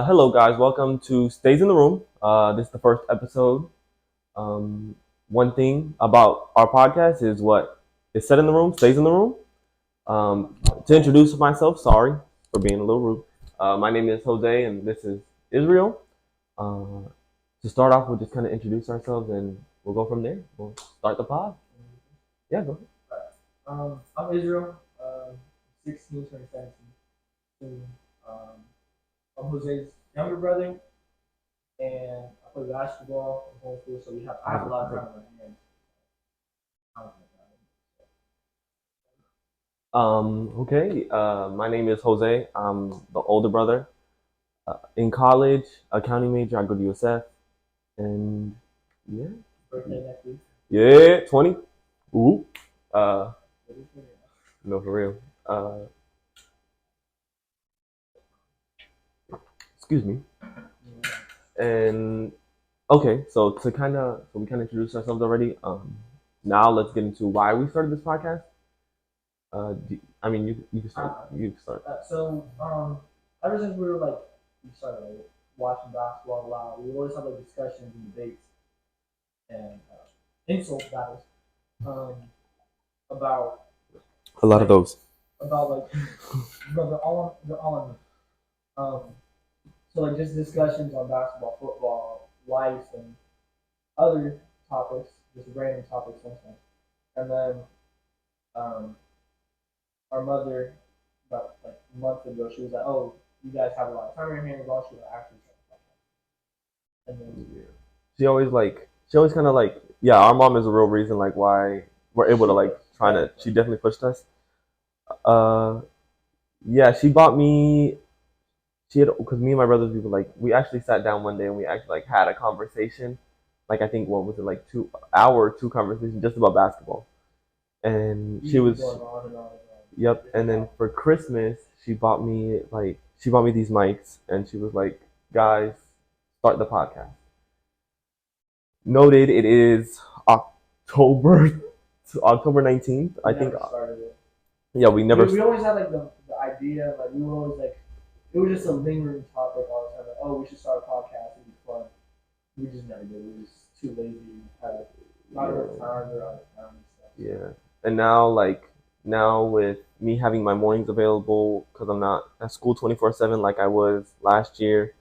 Hello, guys. Welcome to Stays in the Room. This is the first episode. Um, One thing about our podcast is what is said in the room stays in the room. To introduce myself, sorry for being a little rude. My name is Jose, and this is Israel. Uh, to start off, we'll just kind of introduce ourselves, and we'll go from there. We'll start the pod. Yeah, go ahead. I'm Israel, 16, 2017. Um, I'm Jose's younger brother, and I play basketball in high school, so I have a lot of time on my hands. Okay. My name is Jose. I'm the older brother. In college, accounting major. I go to USF, and yeah, Birthday next week. yeah, 20. Ooh. Uh, no, for real. Uh, Excuse me. And okay, so we kind of introduced ourselves already. Now let's get into why we started this podcast. I mean, you can start. You can start. Ever since we started watching basketball a lot, we always have discussions and debates and insult battles um, about A lot of those. about bro, they're all um, so just discussions on basketball, football, life, and other topics, just random topics sometimes. And then um, our mother, about a month ago, she was like, "Oh, you guys have a lot of time on your hands. Why don't you actually start a podcast?" And then Yeah. She always kind of yeah. Our mom is a real reason why we're able to trying to. She definitely pushed us. Uh, yeah, she bought me. She had because me and my brothers we actually sat down one day and we actually had a conversation. I think what was it 2 hour two conversation just about basketball. And she was going on and on and on. yep. And then for Christmas she bought me these mics and she was like, guys, start the podcast. Noted. It is October October 19th. I think. Started it. Yeah, we never. We always had the idea, we were always it was just a lingering topic all the time. Oh, we should start a podcast. It'd be fun. We just never did. We were just too lazy. Had not enough time or out of time and stuff. Yeah, and now with me having my mornings available because I'm not at school 24/7 like I was last year,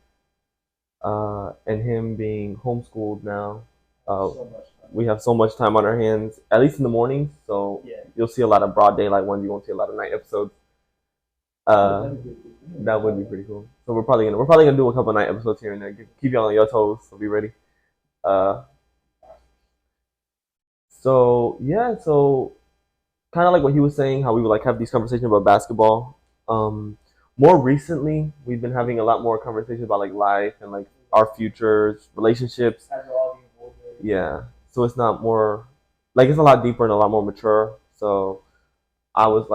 and him being homeschooled now, So much time. we have so much time on our hands. At least in the mornings, so Yeah. you'll see a lot of broad daylight ones. You won't see a lot of night episodes. That would be pretty cool. So we're probably gonna do a couple night episodes here and there. Keep y'all on your toes. So be ready. Uh, so yeah, so kind of like what he was saying, how we would have these conversations about basketball. Um, More recently, we've been having a lot more conversations about life and our futures, relationships. As we're all getting older. Yeah, so it's not more it's a lot deeper and a lot more mature. So I was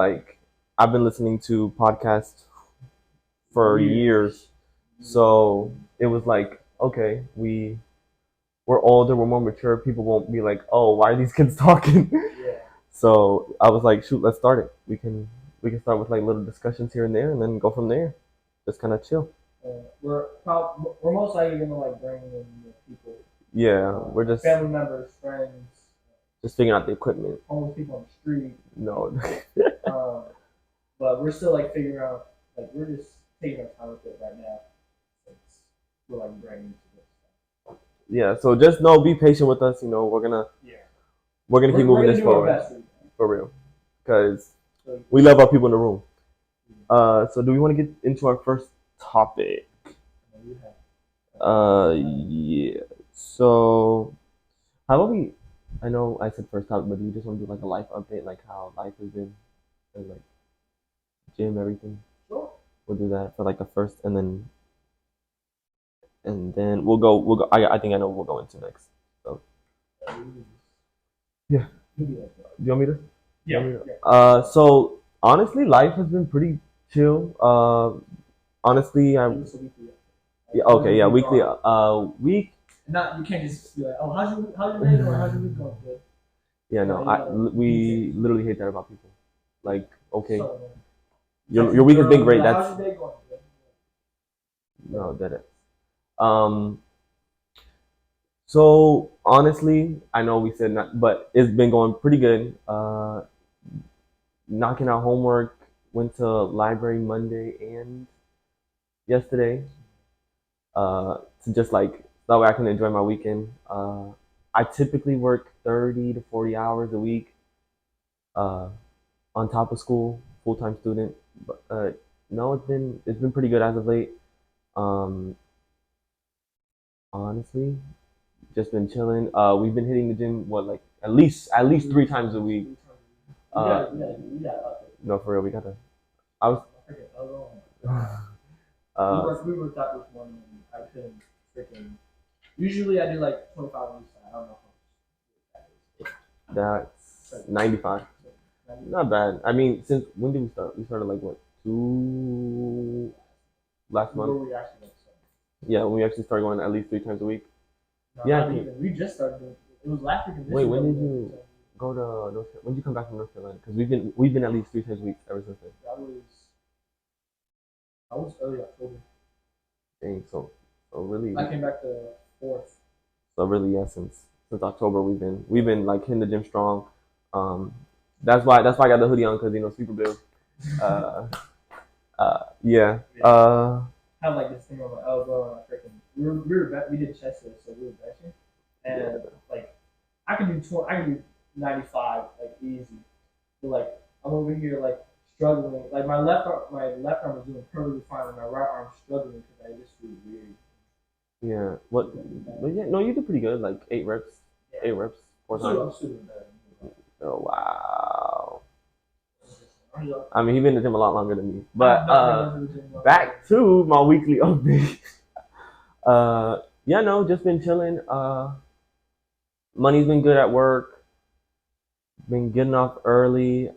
I've been listening to podcasts for years, so it was okay, we're older, we're more mature. People won't be like, oh, why are these kids talking? Yeah. So I was like, shoot, let's start it. We can start with little discussions here and there, and then go from there. Just kind of chill. We're most likely gonna bring in people. Yeah, we're just family members, friends, just figuring out the equipment. homeless people on the street. No. But we're still figuring out. We're just taking our time with it right now. Since we're bringing into this. Yeah, so just be patient with us. We're gonna keep moving this forward for real, because we love our people in the room. So do we want to get into our first topic? Yeah. So how about we? I know I said first topic, but do you just want to do a life update, how life has been, and gym, everything? Sure. We'll do that for the first, and then we'll go. We'll go. I think I know what we'll go into next. So yeah. Do you want me to? Yeah. So honestly, life has been pretty chill. Honestly, I'm. Yeah. Okay. Yeah. Weekly. Week. Not you can't just be like, oh, how's your day or how's your week going? Good. Yeah. No. We literally hate that about people. Okay. So, Your week has been great. how's your day going? Good. No, that is. Um, so honestly, I know we said not, but it's been going pretty good. Knocking out homework. Went to library Monday and yesterday. To just like that way I can enjoy my weekend. I typically work 30 to 40 hours a week. Uh, on top of school, full time student. But no, it's been pretty good as of late. Um, honestly, just been chilling. We've been hitting the gym what like at least 3 times a week. No, for real, we gotta. I was. We worked out this morning and I couldn't freaking. Usually I do like 25 on each side. I don't know That's 95. Not bad. I mean, since when did we start? We started like what, two last month? Where we actually Yeah, when we actually started going at least 3 times a week. no, Yeah, not even. We just started doing it. Was last week. Wait, when did you go to North? When did you come back from North Carolina? Because we've been at least 3 times a week ever since then. I was early October. Dang, so really, I came back the 4th. so really, yeah, since October we've been like hitting the gym strong. Um, that's why I got the hoodie on because Super Bill. Uh, yeah. I have like this thing on my elbow and I freaking we did chest day, so we were benching and Yeah. like I can do 20, I can do 95 like easy, but like I'm over here like struggling. Like my left arm is doing perfectly fine, and my right arm's struggling because I just feel weird. Yeah. What? But yeah, no, you did pretty good. Like 8 reps, Yeah. 8 reps, 4 times. Oh wow. I mean, he been in the gym a lot longer than me. But back to my weekly update. Yeah, no, just been chilling. Money's been good at work. Been getting off early.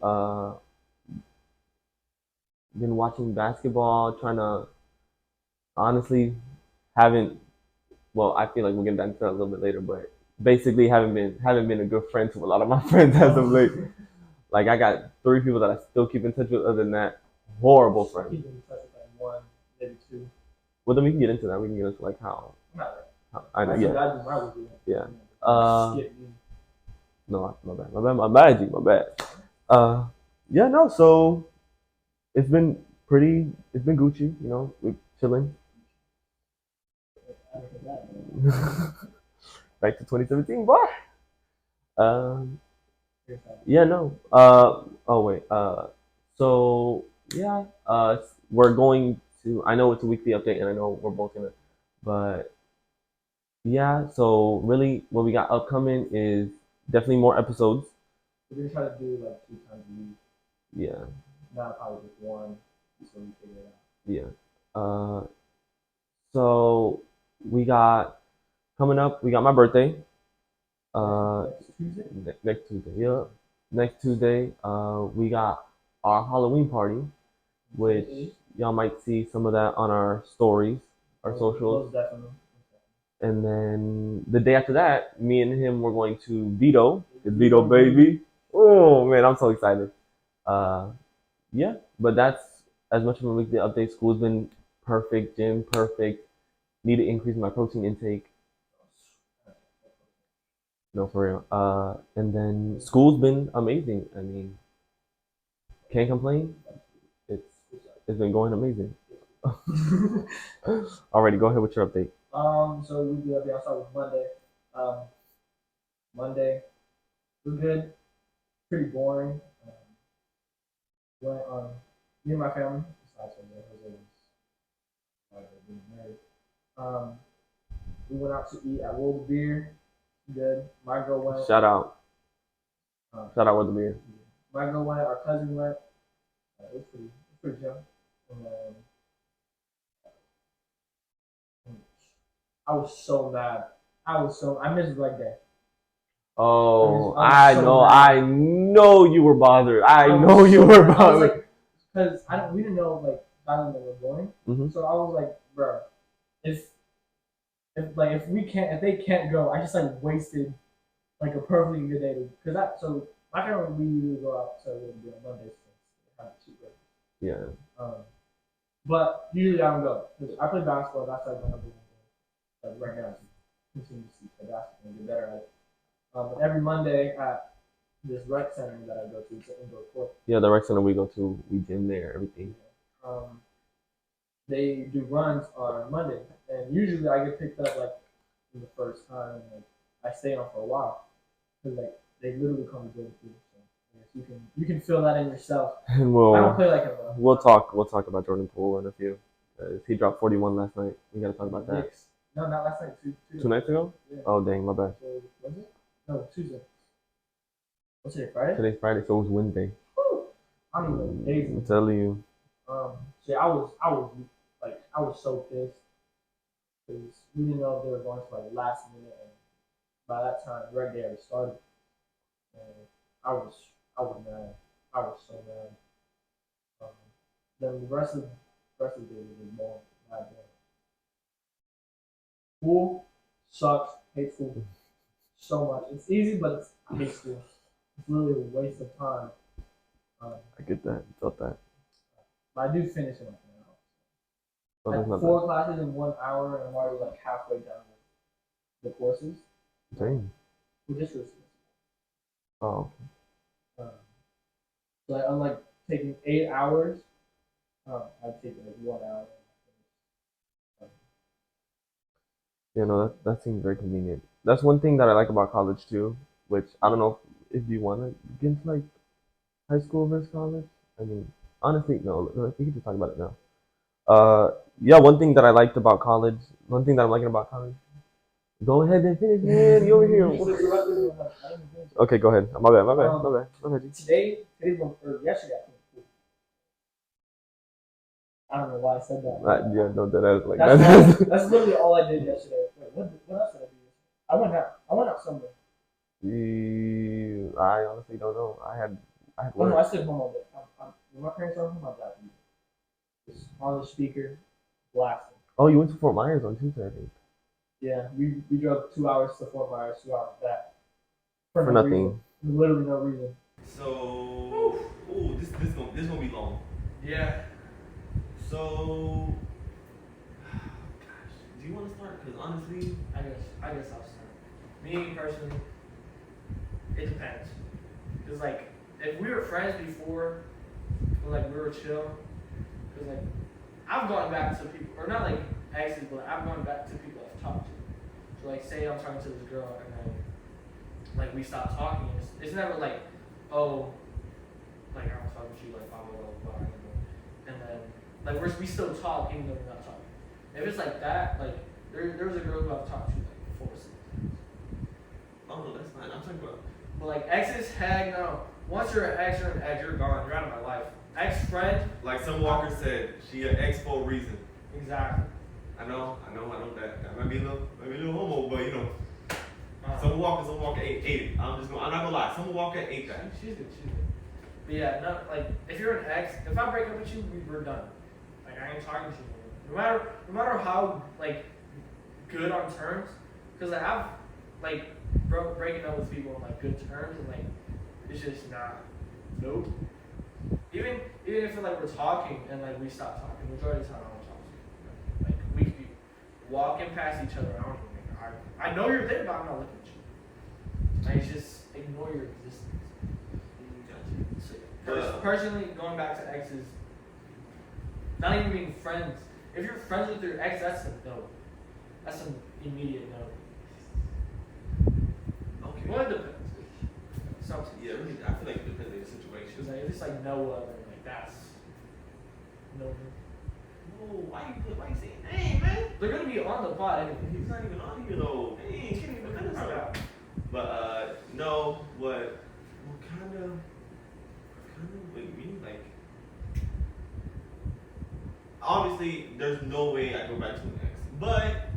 Been watching basketball. Trying to honestly haven't. Well, I feel like we'll get into that a little bit later, but basically haven't been a good friend to a lot of my friends as of late. Like I got 3 people that I still keep in touch with. Other than that, horrible friends. Keep in touch with like one, maybe two. Well, then we can get into that. We can get into like how I know. Yeah. No, my bad, G, my bad. Yeah, no. So it's been Gucci. We're chilling. Back to 2017, boy. Um, yeah, no. Oh wait. So yeah. We're going to. I know it's a weekly update, and I know we're both gonna. But yeah. So really, what we got upcoming is definitely more episodes. We're gonna try to do like 2 times a week. Yeah. Not probably just one, so we figure it out. Yeah. So we got coming up. We got my birthday. Next Tuesday. Yeah. Next Tuesday. We got our Halloween party, which y'all might see some of that on our stories, our socials. And then the day after that, me and him were going to Vito. It's Vito, baby. Oh man, I'm so excited. Uh, yeah, but that's as much of a weekly update. School's been perfect, gym perfect. Need to increase my protein intake. No, for real. And then school's been amazing. I mean, can't complain. It's it's been going amazing. Alrighty, go ahead with your update. So we do update. I'll start with Monday. Um, Monday was good. Pretty boring. Went me and my family. Besides Jose was being married. We went out to eat at World Beer. Good. My girl went. Shout out. Shout out World Beer. My girl went. Our cousin went. It was pretty chill. And I was so mad. I missed leg day. Oh, I know you were bothered. I know you were bothered. Because we didn't know like Thailand that was going. Mm-hmm. So I was like, bro, if they can't go, I just like wasted like a perfectly good day so my family we usually go out to on Mondays to have cheap breakfast. Yeah. But usually I don't go because I play basketball. That's like my number one goal. Like right now, to continue to play basketball and get better at it. But every Monday at this rec center that I go to, it's an indoor court. Yeah, the rec center we go to, we gym there, everything. Um, they do runs on Monday, and usually I get picked up like for the first time, and like I stay on for a while because like they literally come to go through. So I guess you can feel that in yourself. And I don't play like a we'll talk about Jordan Poole in a few. He dropped 41 last night. We gotta talk about that. Knicks. No, not last night. Two nights ago? Yeah. Oh dang, my bad. So, was it? No, Tuesday. What's today? Friday? Today's Friday, so it was Wednesday. Woo! I don't even know the days. I'm telling you. See, I was so pissed because we didn't know if they were going to like last minute, and by that time, reg day already started, and I was mad. I was so mad. Then the rest of the day was more mad. School sucks. Hate school so much. It's easy, but I hate school. It's literally a waste of time. I get that. Felt that. But I do finish it like an hour. Oh, I that's had not 4 classes in 1 hour, and I'm already like halfway down the courses. bad. Dang. We just received. Oh, okay. So like, unlike taking 8 hours, I'd take like 1 hour. Yeah, no, that seems very convenient. That's one thing that I like about college too, which I don't know if you want to get into like high school versus college. I mean, honestly, no, we can just talk about it now. Yeah, one thing that I liked about college, one thing that I'm liking about college. Go ahead and finish, man. You over here. Okay, go ahead. My bad. Today's one, or yesterday, I think. I don't know why I said that. Yeah, no, that's like that's literally all I did yesterday. Wait, what else did I do yesterday? I went out somewhere. I honestly don't know. I had Oh work. no, I stayed home all day. When my parents are home, I'm back. Just on the speaker, blasting. Oh, you went to Fort Myers on Tuesday, I think. Yeah, we drove 2 hours to Fort Myers, 2 hours back. For no nothing. Reason. Literally no reason. So, this gonna be long. Yeah. So, gosh, do you want to start? Because honestly, I guess I'll start. Me personally, it depends. Cause like if we were friends before, or like we were chill, cause like I've gone back to people, or not like exes, but I've gone back to people I've talked to. So like say I'm talking to this girl and then like we stop talking. It's never like, oh, like I don't talk with you, like blah blah blah blah. And then like we still talk even though we're not talking. If it's like that, like there was a girl who I've talked to like 4 or 6 times. oh no, that's fine. I'm talking about. But like exes, heck no. Once you're an ex, you're gone. You're out of my life. Ex-friend. Like some Walker said, she an ex for a reason. Exactly. I know that might be a little homo, but you know, some Walker ate it. I'm not gonna lie, some Walker ate that. She's good. But yeah, no, like if you're an ex, if I break up with you, we're done. Like I ain't talking to you anymore. No matter how like good on terms, because like, I've like breaking up with people on like good terms and like it's just not. Nope. Even if like we're talking and like we stop talking, majority of the time I don't talk to you. Like we could be walking past each other. I don't even make eye. I know you're there, but I'm not looking at you. I just ignore your existence. So, personally, going back to exes, not even being friends. If you're friends with your ex, that's a no. That's an immediate no. Okay. Well, it depends. Sometimes. Yeah, really, I feel like it depends on the situation. Because like, if it's like Noah, then like that's no. No, why you saying, hey man? They're gonna be on the pod anyway. He's not even on here though. Dang, he can't even defend himself. But no, what kind of with me, like obviously there's no way I go back to an ex. But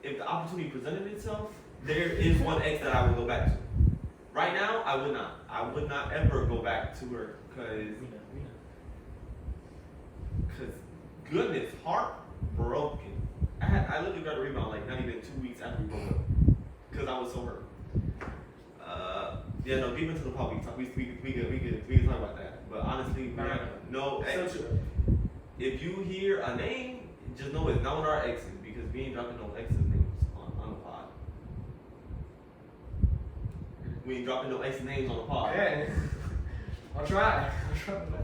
if the opportunity presented itself, there is one ex that I would go back to. Right now, I would not. I would not ever go back to her because goodness, heartbroken. I literally got a rebound like not even 2 weeks after we broke up because I was so hurt. Yeah, no, deep into the pod we can talk about that. But honestly, man, no. if you hear a name, just know it's not one of our exes because we ain't dropping no exes names on the pod. We ain't dropping no ex names on the pod. Yeah. I'll try.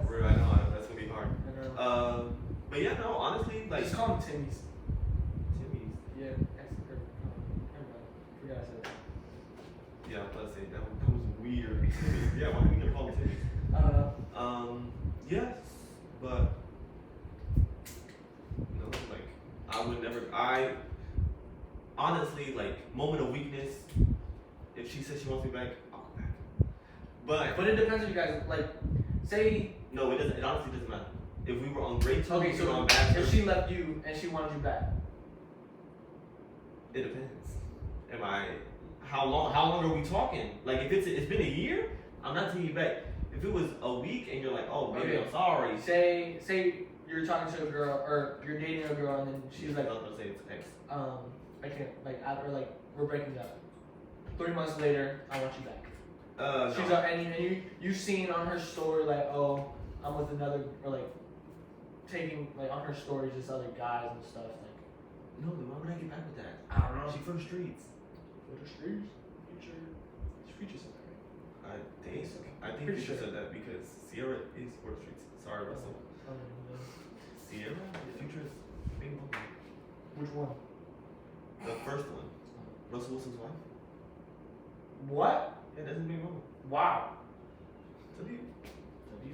Right, I know that's gonna be hard. I know. But yeah, no, honestly, like Just call them Timmy's. Timmy's. Yeah, ex-girl. Forgot I said that. Yeah, let's say that was weird. Yeah, why do we never call them Timmy's? Yes, but no, like I would never. I honestly like moment of weakness. If she says she wants me back, I'll go back. But it depends on you guys. Like, say. No, it doesn't. It honestly doesn't matter. If we were on great terms, Okay, we were so on bad if terms, she left you and she wanted you back. it depends. Am I? How long? How long are we talking? Like, if it's been a year, I'm not taking you back. If it was a week and you're like, oh, maybe Okay. I'm sorry. Say you're talking to a girl or you're dating a girl and then she's like, I'm not gonna say it's ex. I can't or like we're breaking up. 3 months later, I want you back. No. She's and you've seen on her story like, oh, I'm with another, or like taking like on her stories just other guys and stuff. Like, No, then why would I get back with that? I don't know. She from the streets. For the streets, future said that, right? I think Pretty Future sure. said that because Sierra is for the streets. Sorry, Russell. Sierra, Future is big mama. Which one? The first one. Russell Wilson's wife. What? Yeah, that's his big mama. Wow. W.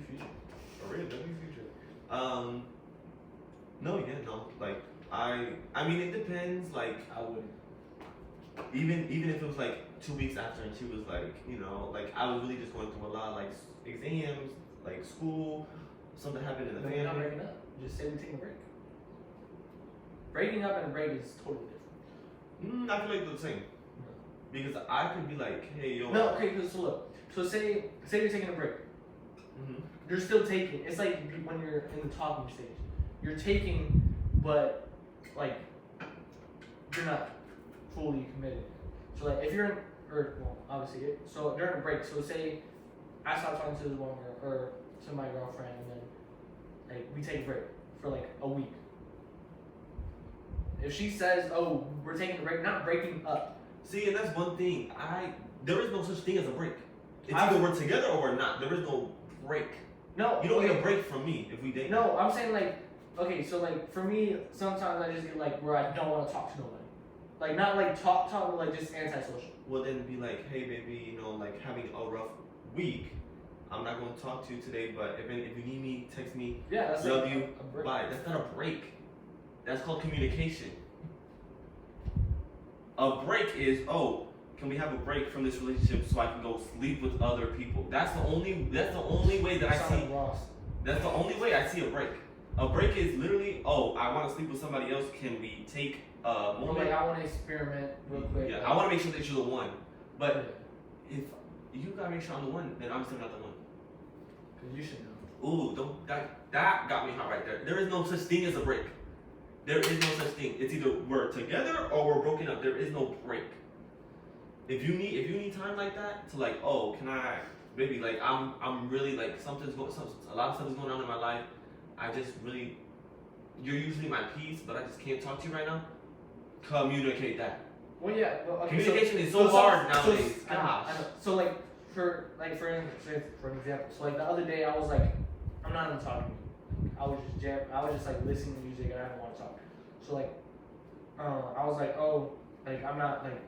Future. For real, W Future. No, yeah, no. Like, I mean, it depends. Like, I wouldn't. even if it was like 2 weeks after and she was like, you know, like I was really just going through a lot, like exams, like school, something happened in the No, we're not family. breaking up. Just say we take a break. Breaking up and a break is totally different. I feel like they're the same. Because I could be like, hey, yo. No, okay, so look. So say you're taking a break. Mm-hmm. You're still taking. It's like when you're in the talking stage. You're taking, but like you're not fully committed. So like if you're in, obviously, so during a break. So say I stop talking to this one girl or to my girlfriend, and then like we take a break for like a week. If she says, "Oh, we're taking a break," not breaking up. See, and that's one thing. There is no such thing as a break. It's I- either we're together or we're not. There is no break. No, You don't get okay. a break from me if we date. No, I'm saying like, okay, so like for me, sometimes I just get like where I don't want to talk to nobody. Like not like talk, but like just antisocial. Well, then be like, hey, baby, you know, like having a rough week. I'm not going to talk to you today, but if you need me, text me. Yeah, that's Love like you. a break. Bye. That's not a break. That's called communication. A break is, oh, can we have a break from this relationship so I can go sleep with other people? That's the only way that I Sound see. like Ross. That's the only way I see a break. A break is literally, oh, I want to sleep with somebody else. Can we take a Or moment? like I want to experiment real quick. Yeah, I want to make sure that you're the one. But if you gotta make sure I'm the one, then I'm still not the one. Cause you should know. Ooh, don't that got me hot right there. There is no such thing as a break. There is no such thing. It's either we're together or we're broken up. There is no break. If you need time like that to like, oh, can I, baby, like I'm really like a lot of stuff is going on in my life. I just really, you're usually my peace, but I just can't talk to you right now. Communicate that. Well, yeah. Well, okay, Communication is so hard nowadays. I know, Gosh. I know. So like for an example, so like the other day I was like, I'm not even talking to you. I was just like listening to music and I didn't want to talk. So like, I was like, oh, like I'm not like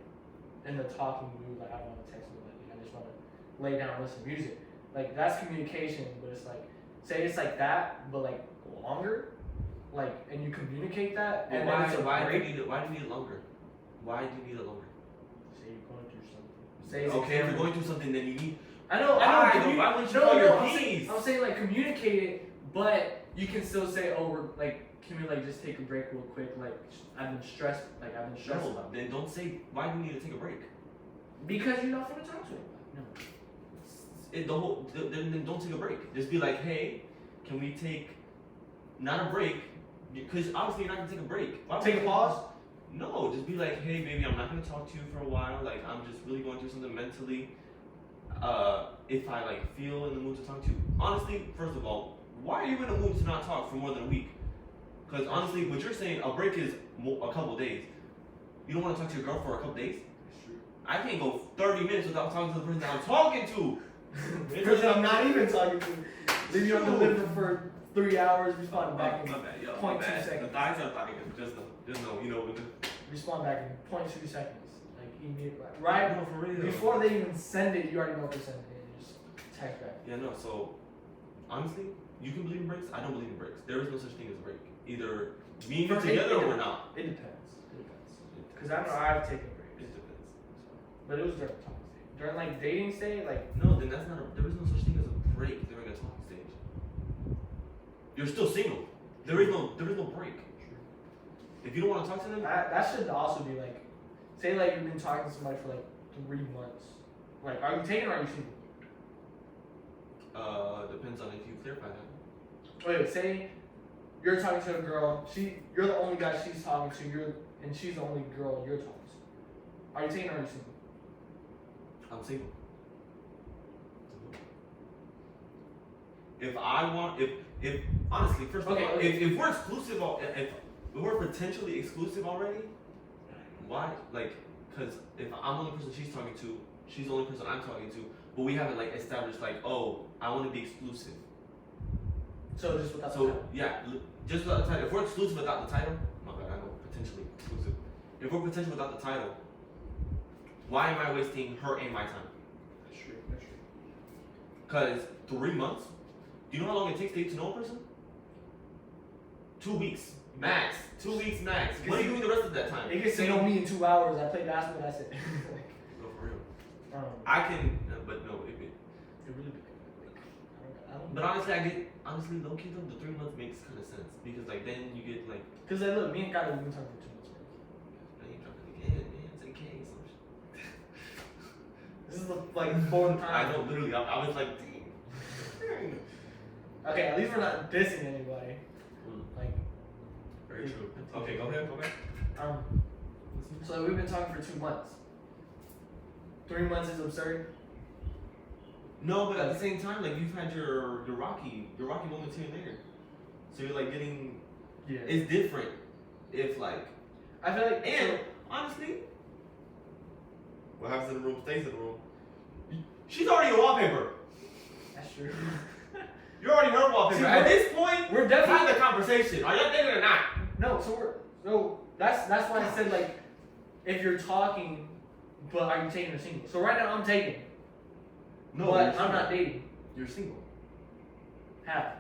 in the talking mood. Like I don't want to text anybody. I just want to lay down and listen to music. Like that's communication, but it's like say it's like that, but like longer. Like and you communicate that. But And then it's a why do break. you need it? Why do you need it longer? Why do you need it longer? Say you're going through something. Say it's Okay, if exam. you're going through something, then you need. I know. Why? commu- Why wouldn't you no, call no, your I'm saying, peace? I'm saying like communicate it, but you can still say, oh, we're like, can we like just take a break real quick? Like I've been stressed. Like I've been stressed No, about it. then don't say why do you need to take a break. Because you're not going to talk to anybody. No. Then don't take a break. Just be like, hey, can we take not a break? Because obviously you're not gonna take a break. Why would Take you a pause. No, just be like, hey, baby, I'm not gonna talk to you for a while. Like I'm just really going through something mentally. If I like feel in the mood to talk to you, honestly, first of all, why are you in a mood to not talk for more than a week? Because honestly, what you're saying, a break is a couple days. You don't want to talk to your girl for a couple days? I can't go 30 minutes without talking to the person that I'm talking to. Person I'm not even talking to. Then you have to live for 3 hours, respond back in My bad, yo, 0.2 my bad. seconds. I said talking to just know, you know. Respond back in 0.2 seconds. Like immediately. Right No, for real. before they even send it, you already know what they're sending. And you just text back. Yeah, no, so honestly, you can believe in breaks. I don't believe in breaks. There is no such thing as a break. Either me and you For me, together it or we're depends. not. It depends. Because I know I've taken breaks. It depends. But it was during talking stage. During like dating stage, like No, then that's not there is no such thing as a break during a talking stage. You're still single. There is no break. If you don't want to talk to them, that should also be like, say like you've been talking to somebody for like 3 months. Like, are you taking or are you single? depends on if you clarify that. Wait, say you're talking to a girl. You're the only guy she's talking to. And she's the only girl you're talking to. Are you taking or are you single? I'm single. If I want, if honestly, first of all, if we're exclusive, if we're potentially exclusive already, why? Like, because if I'm the only person she's talking to, she's the only person I'm talking to, but we haven't like established like, oh, I want to be exclusive. So just without the So title. yeah, just without the title. If we're exclusive without the title, my bad, I know potentially exclusive. If we're potentially without the title, why am I wasting her and my time? That's true. That's true. Because 3 months. Do you know how long it takes to get to know a person? 2 weeks max. 2 weeks max. What are you doing the rest of that time? They can say know me in 2 hours. I play basketball. That's it. No, for real. I I can, but no, if it. it really depends. I don't. But honestly, low key though, the 3 months makes kind of sense because like then you get like, Because then look, me and Kyle have been talking for 2 months. man, you dropping again, man, it's okay, some shit. This is the like 4th time. I know, literally, I was like, dang. Okay, at least we're not dissing anybody. Like, Very true. Okay, go ahead. so we've been talking for 2 months. 3 months is absurd. No, but at the same time, like you've had your rocky moments here and there. So you're like getting, Yeah. it's different if like, I feel like and honestly, what happens in the room stays in the room. She's already your wallpaper. that's true. You're already her wallpaper. See, At this point, we're definitely have the conversation. Are y'all dating or not? No, so that's why I said like, if you're talking, but are you taking or single? So right now I'm taking, No, but you're I'm not single. dating. You're single. Half.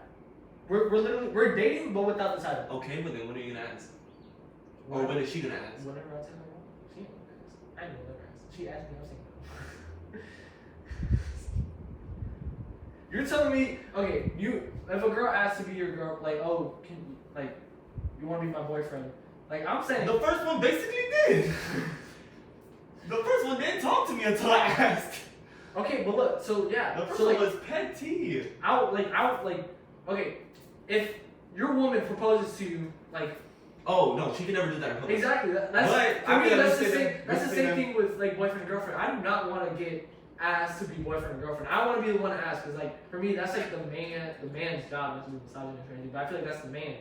We're dating, but without the title. Okay, but then when are you gonna ask? Or when is she gonna ask? Whenever I tell her, she ain't gonna ask. I ain't gonna let her ask. She asked me, I'm single. You're telling me, okay, if a girl asks to be your girl, like, oh, you want to be my boyfriend? Like, I'm saying, The first one basically did. The first one didn't talk to me until I asked. okay, but look, so yeah, The first so one like, was petty. okay, if your woman proposes to you, like, Oh no, she can never do that in public. exactly, that's But for I me, feel like that's the we say same. that- That's we the say same that- thing with like boyfriend and girlfriend. I do not want to get asked to be boyfriend and girlfriend. I want to be the one to ask because, like, for me, that's like the man's job, not to be misogynist or anything. But I feel like that's the man.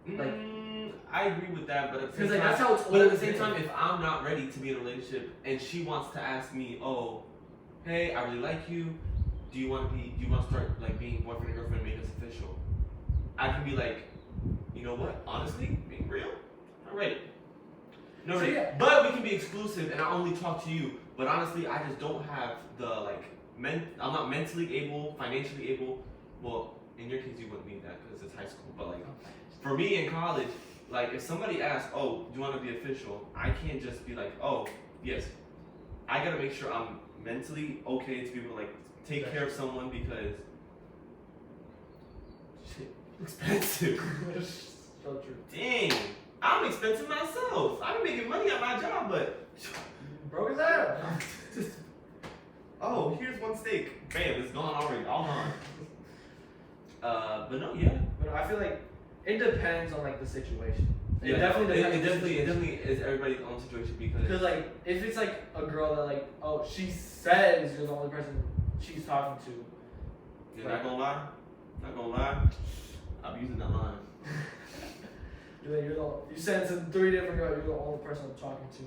Like, I agree with that, but at the same because like time, that's how it's but at the always same been. time, if I'm not ready to be in a relationship and she wants to ask me, oh, hey, I really like you. Do you want to start like being boyfriend and girlfriend and make us official? I can be like, you know what? Honestly, being real, I'm not ready. No, So, yeah. But we can be exclusive, and I only talk to you. But honestly, I just don't have the like. I'm not mentally able, financially able. Well, in your case, you wouldn't need that because it's high school. But like, for me in college, like if somebody asks, "Oh, do you want to be official?" I can't just be like, "Oh, yes." I gotta make sure I'm mentally okay to be able to like take care of someone because shit, expensive. So true. Dang, I'm expensive myself. I'm making money at my job, but Broke as hell. oh, here's one steak. Bam, it's gone already. All gone. But no, yeah. But I feel like it depends on like the situation. It Yeah, definitely It depends. on the definitely situation. is everybody's own situation because Because like if it's like a girl that like she says you're the only person she's talking to. you're not gonna lie. I'm using that line. You sent to 3 different girls. You're the only person I'm talking to.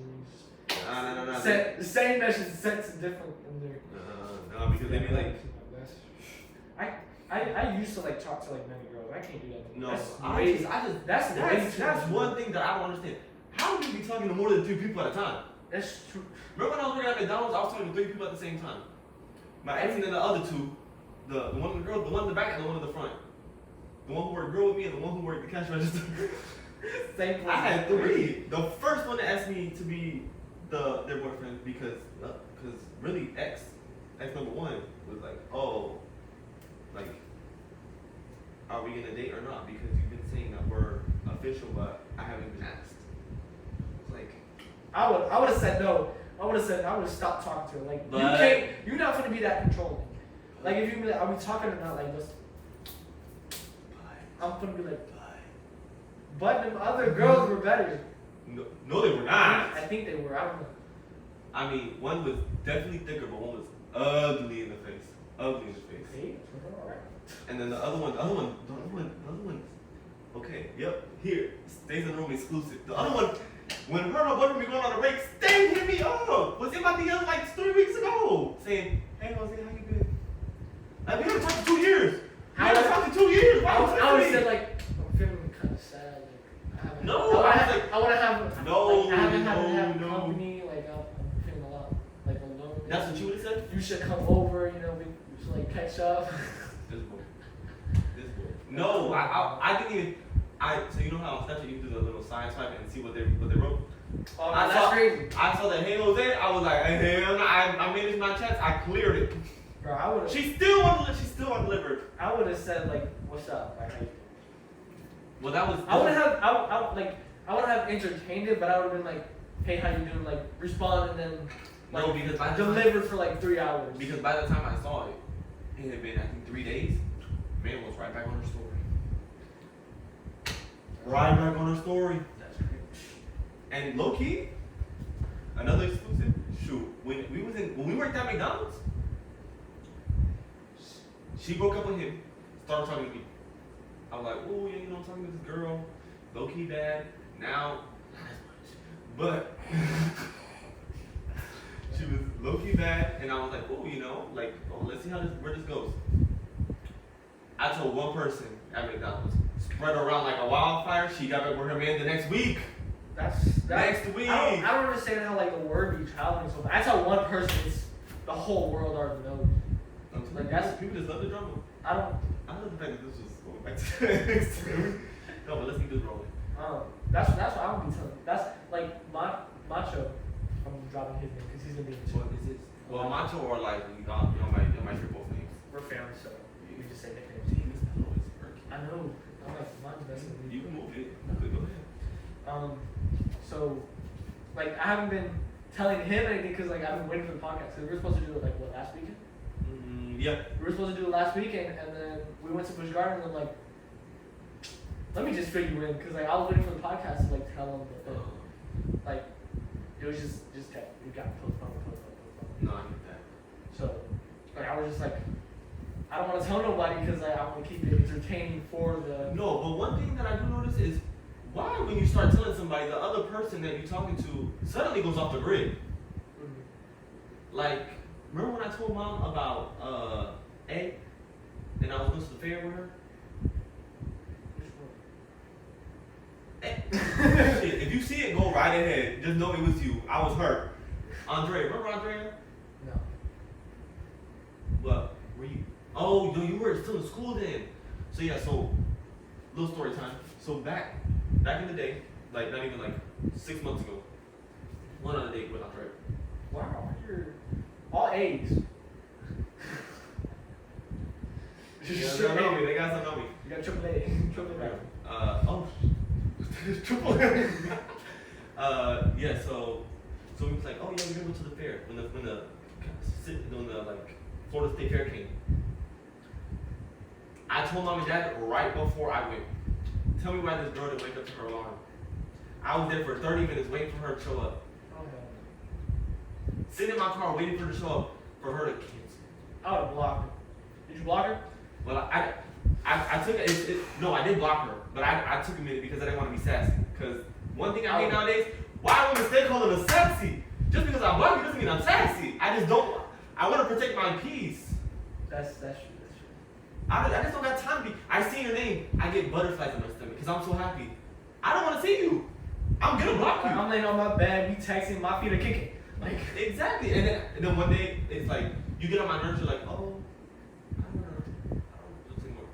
Nah. The same message sent to different in there. No, because they be like, I used to like talk to like many girls. I can't do that. no, That's one thing that I don't understand. How do you be talking to more than 3 people at a time? That's true. Remember when I was working at McDonald's, I was talking to 3 people at the same time. My ex and then the other 2, the one in the girl, the one in the back and the one in the front. The one who worked girl with me and the one who worked the cash register. Same place. I had 3. The first one that asked me to be their boyfriend because really ex number 1 was like, oh, like, are we gonna date or not? Because you've been saying that we're official, but I haven't been asked. It's like, I would have said no. I would have stopped talking to her. Like, but, you can't. You're not gonna be that controlling. Like, if you be like, are we talking or not? Like, just. I'm gonna be like, but them other girls were better. no, they were not. I think they were. I don't know. I mean, one was definitely thicker, but one was ugly in the face. Hey, alright. And then the other one. Okay, yep. Here, stays in the room exclusive. The other one, when her and her boyfriend be going on a break, stay hit me up. Was in my DM like 3 weeks ago, saying, "Hey Jose, how you been?" Like, we haven't talked in 2 years. I would Why say like I'm feeling kind of sad. Like I haven't. No, I want to have. No, like, I haven't had no. company. Like I'm feeling a lot like alone. That's what you would have said? You should come over. You know, we should like catch up. This boy. No, I didn't even. So you know how on Snapchat you do the little sign swipe and see what they wrote. Oh, I that's saw, crazy. I saw that Hey Jose. I was like, hey, I managed my chats. I cleared it. Bro, I would have. She still undelivered. I would have said like, "What's up?" Like, how you doing? Well, that was. I would have entertained it, but I would have been like, "Hey, how you doing?" Like, respond and then like No, because by the delivered for like 3 hours. Because by the time I saw it, it had been I think 3 days. Man was right back on her story. Right back on her story. That's crazy. And low key, another exclusive. Shoot, when we worked at McDonald's, she broke up with him, started talking to me. I was like, oh yeah, you know, I'm talking to this girl, low key bad. Now, not as much, but she was low key bad, and I was like, oh, you know, like, oh, let's see where this goes. I told one person at McDonald's, spread around like a wildfire. She got back with her man the next week. That's Next week. I don't understand how like the word be traveling so fast. I tell one person, it's the whole world already knows. Like that's people just love the drama. I love the fact that this was going back to the next. No, but let's keep this rolling. That's what I would be telling. That's like Macho. I'm dropping his name because he's gonna be in the What is this? Well, Macho or like you might hear both names. We're family, so we just say nicknames. Damn, this pillow is working. I know. I'm like mine's messing with me. You can move it. Okay, go ahead. So, like, I haven't been telling him anything because, like, I've been waiting for the podcast. So we were supposed to do it, like, what, last weekend? Yeah. We were supposed to do it last weekend, and then we went to Busch Gardens, and I'm like, let me just fit you in, because, like, I was waiting for the podcast to, like, tell him, but then, like, it was just it got postponed. No, I get that. So, like, I was just like, I don't want to tell nobody because I want to keep it entertaining for the. No, but one thing that I do notice is why when you start telling somebody, the other person that you're talking to suddenly goes off the grid. Mm-hmm. Like, remember when I told mom about Egg, and I was going to the fair with her? Shit, if you see it, go right ahead. Just know it was you. I was hurt. Andrea, remember Andrea? No. What? Were you? Oh, no, you were still in school then. So yeah, so little story time. So back in the day, like not even like 6 months ago, went on a date with Andrea. Wow, you're all A's. Yeah, they know me. They got some on me. You got triple A. Triple A. Triple A. Yeah. So we was like, oh yeah, we're gonna go to the fair when the like Florida State Fair came. I told mom and dad right before I went. Tell me why this girl didn't wake up to her alarm. I was there for 30 minutes waiting for her to show up. Okay. Sitting in my car waiting for her to show up for her to cancel. I would have blocked her. Did you block her? Well, I took it. No, I did block her, but I took a minute because I didn't want to be sassy. Because one thing I hate nowadays, why women stay calling us sassy? Just because I block you doesn't mean I'm sassy. I just don't. I want to protect my peace. That's true. I just don't got time to be. I see your name, I get butterflies in my stomach because I'm so happy. I don't want to see you. I'm gonna block you. I'm laying on my bed, we texting, my feet are kicking. Like exactly. And then one day it's like you get on my nerves. You're like, oh, I don't know anymore.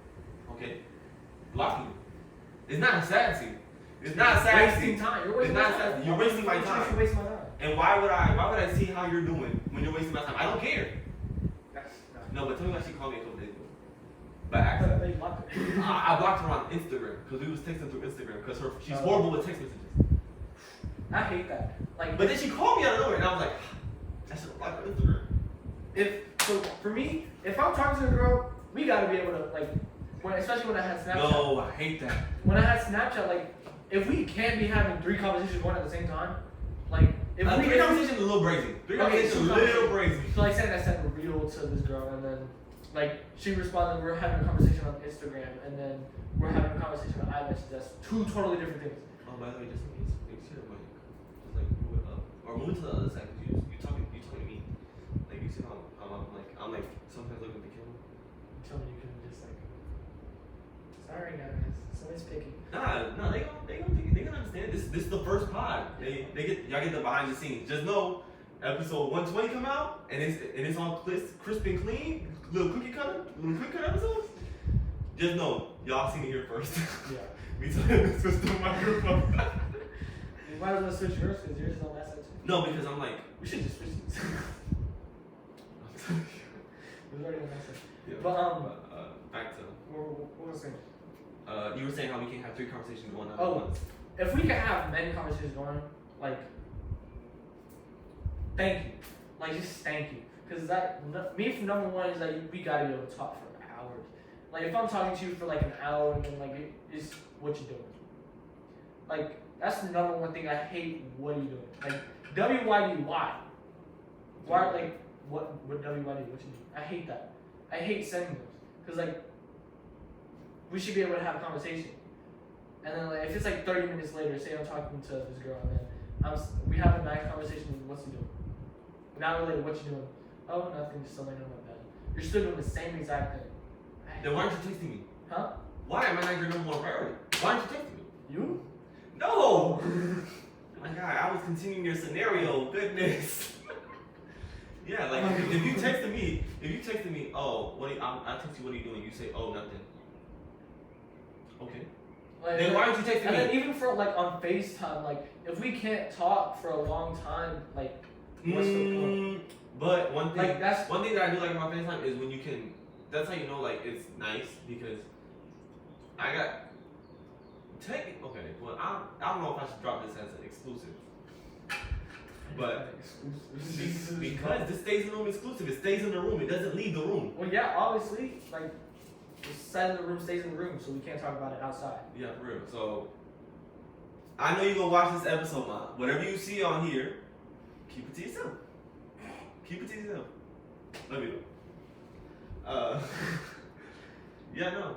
Okay, block you. It's not sassy. It's not sassy. wasting time. You're wasting It's my not time. sassy. You're wasting my time. You're wasting my time. And why would I see how you're doing when you're wasting my time? I don't care. That's No, but tell me why she called me a couple days ago. By accident. I blocked her on Instagram because we was texting through Instagram because she's horrible with text messages. I hate that. Like, But then she called me out of nowhere and I was like, I should have blocked her on Instagram. so for me, if I'm talking to a girl, we gotta be able to like, especially when I had Snapchat. No, I hate that. When I had Snapchat, like, if we can't be having 3 conversations going at the same time, like, if we Three conversations a little brazy. Three conversations a little brazy. So like, saying I sent a reel to this girl, and then like she responded, we're having a conversation on Instagram, and then we're having a conversation on iMessage. That's 2 totally different things. Oh, by the way, just shit up, just like move it up or move it to the other side because you talking to me. Like you see how I'm like sometimes looking at the camera. Tell me you can just like, sorry guys, somebody's picking. Nah, they gonna understand. This is the first pod. Y'all get the behind the scenes. Just know, episode 120 come out and it's all crisp and clean. Little quick cut episodes. Just know, y'all seen it here first. Yeah. We told him to switch the microphone. You might as well switch yours because yours is on that side too. No, because I'm like, We should just switch these. It was already on that side. yeah. But Back to what was I saying? you were saying how we can't have 3 conversations going on Oh. at once. If we can have many conversations going, like, thank you, like just thank you, because me from number one is like we gotta be able to talk for hours. Like if I'm talking to you for like an hour and then like it's what you doing. Like that's the number one thing I hate. What are you doing? Like WYD, why? Why like what WYD? What you do? I hate that. I hate sending those because like we should be able to have a conversation. And then like, if it's like 30 minutes later, say I'm talking to this girl and then we have a nice conversation, what's you doing? Not related, what you doing? Oh, nothing, just laying on my bed. You're still doing the same exact thing. Then why aren't you texting me? Huh? Why am I not your number 1 priority? Why aren't you texting me? You? No! My God, I was continuing your scenario. Goodness. Yeah, like if you texted me, oh, I text you, what are you doing? You say, oh, nothing. Okay. Like, Then why aren't you texting and me? then even for like on FaceTime, like if we can't talk for a long time, like what's the point? But one thing, Like that's one thing that I do like about FaceTime is when you can. That's how you know like it's nice because I got. Okay, well I don't know if I should drop this as an exclusive. But because this stays in the room exclusive, it stays in the room. It doesn't leave the room. Well, yeah, obviously, like the side of the room stays in the room, so we can't talk about it outside. Yeah, for real. So I know you're gonna watch this episode, man. Whatever you see on here, keep it to yourself. Keep it to yourself. Love you. Yeah, no.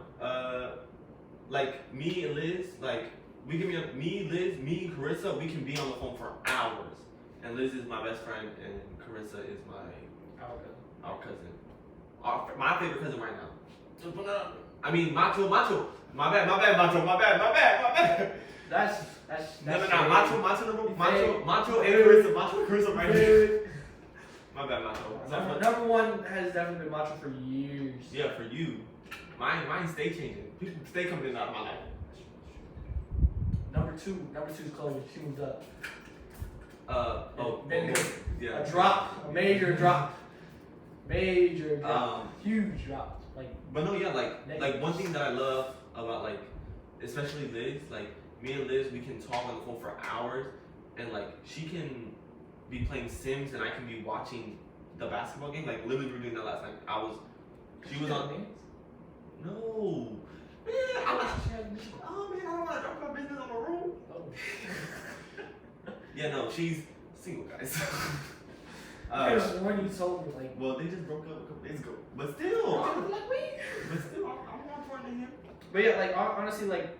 Like me and Liz, like we can be me and Carissa, we can be on the phone for hours. And Liz is my best friend, and Carissa is our cousin. My favorite cousin right now. I mean, Macho. My bad, Macho. That's No, shady. Macho, and Carissa right here. My bad, Macho. Number 1 has definitely been Macho for years. Yeah, for you. Mine stay changing. People stay coming in and out of my life. Number two is Chloe. She moved up. Okay. Yeah. A drop, a major drop, huge drop. Like, but no, yeah, like one thing that I love about like, especially Liz, like me and Liz, we can talk on the phone for hours, and like she can be playing Sims and I can be watching the basketball game. Like literally, we were doing that last night. She was on. No. Man, oh man, I don't want to drop my business on the room. Yeah, no, she's single, guys. When you told me, like, well, they just broke up a couple days ago. But still, I'm important to him. But yeah, like honestly, like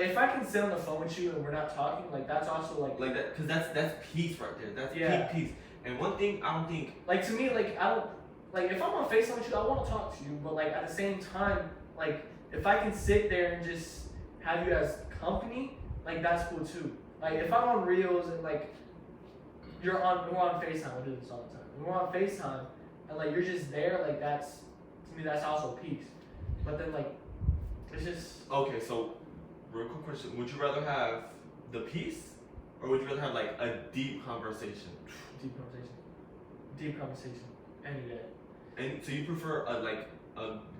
if I can sit on the phone with you and we're not talking, like that's also like Like that, because that's peace right there. That's Yeah. peak peace. And one thing I don't think. like to me, like I don't like if I'm on FaceTime with you, I want to talk to you, but like at the same time, like if I can sit there and just have you as company, like that's cool too. Like if I'm on Reels and like we're on FaceTime, we do this all the time. When we're on FaceTime and like you're just there, like that's to me that's also peace. But then like it's just Okay, so real quick question: would you rather have the peace, or would you rather have like a deep conversation? deep conversation any day. And so you prefer a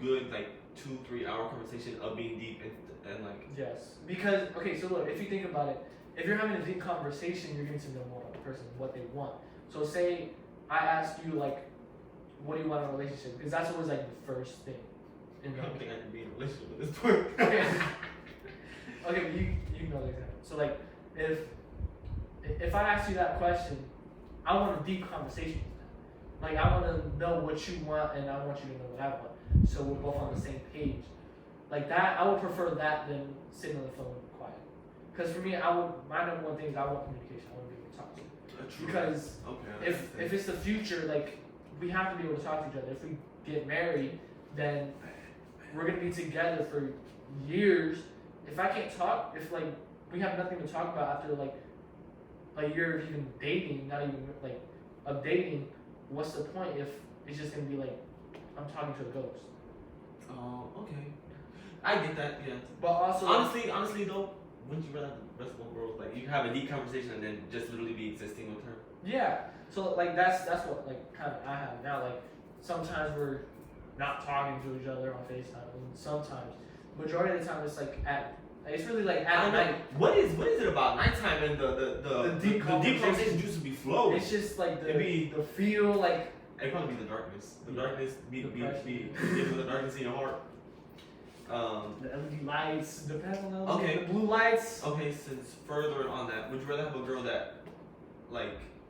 good 2-3 hour conversation of being deep and like. Yes, because okay, so look, if you think about it, if you're having a deep conversation, you're getting to know more about the person, what they want. So say I ask you like, what do you want in a relationship? Because that's always like the first thing. In I the don't think I can be in a relationship at this point. okay, okay, but you know the example. So like if I ask you that question, I want a deep conversation with that. Like I want to know what you want, and I want you to know what I want. So we're both on the same page. Like that, I would prefer that than sitting on the phone quiet. Because for me, my number one thing is I want communication. I want to be able to talk to you. Because Okay. if it's the future, like we have to be able to talk to each other. If we get married, then we're gonna be together for years. If I can't talk, if like we have nothing to talk about after like a year of even dating, not even like of dating, what's the point if it's just gonna be like I'm talking to a ghost? Oh, okay. I get that. Yeah. But also, Honestly though, wouldn't you rather have the rest of the world like you can have a deep conversation and then just literally be existing with her? yeah. So like that's what like kind of I have now. Like sometimes we're not talking to each other on FaceTime, and sometimes majority of the time it's like it's really like at night. What is it about nighttime and the deep conversation used to be flowing? It's just like It'd be- the feel like It'd probably be the darkness. The darkness be Depression. dealing with the darkness in your heart. the LED lights, depends on the LED, Okay. the blue lights. Okay, since further on that, would you rather have a girl that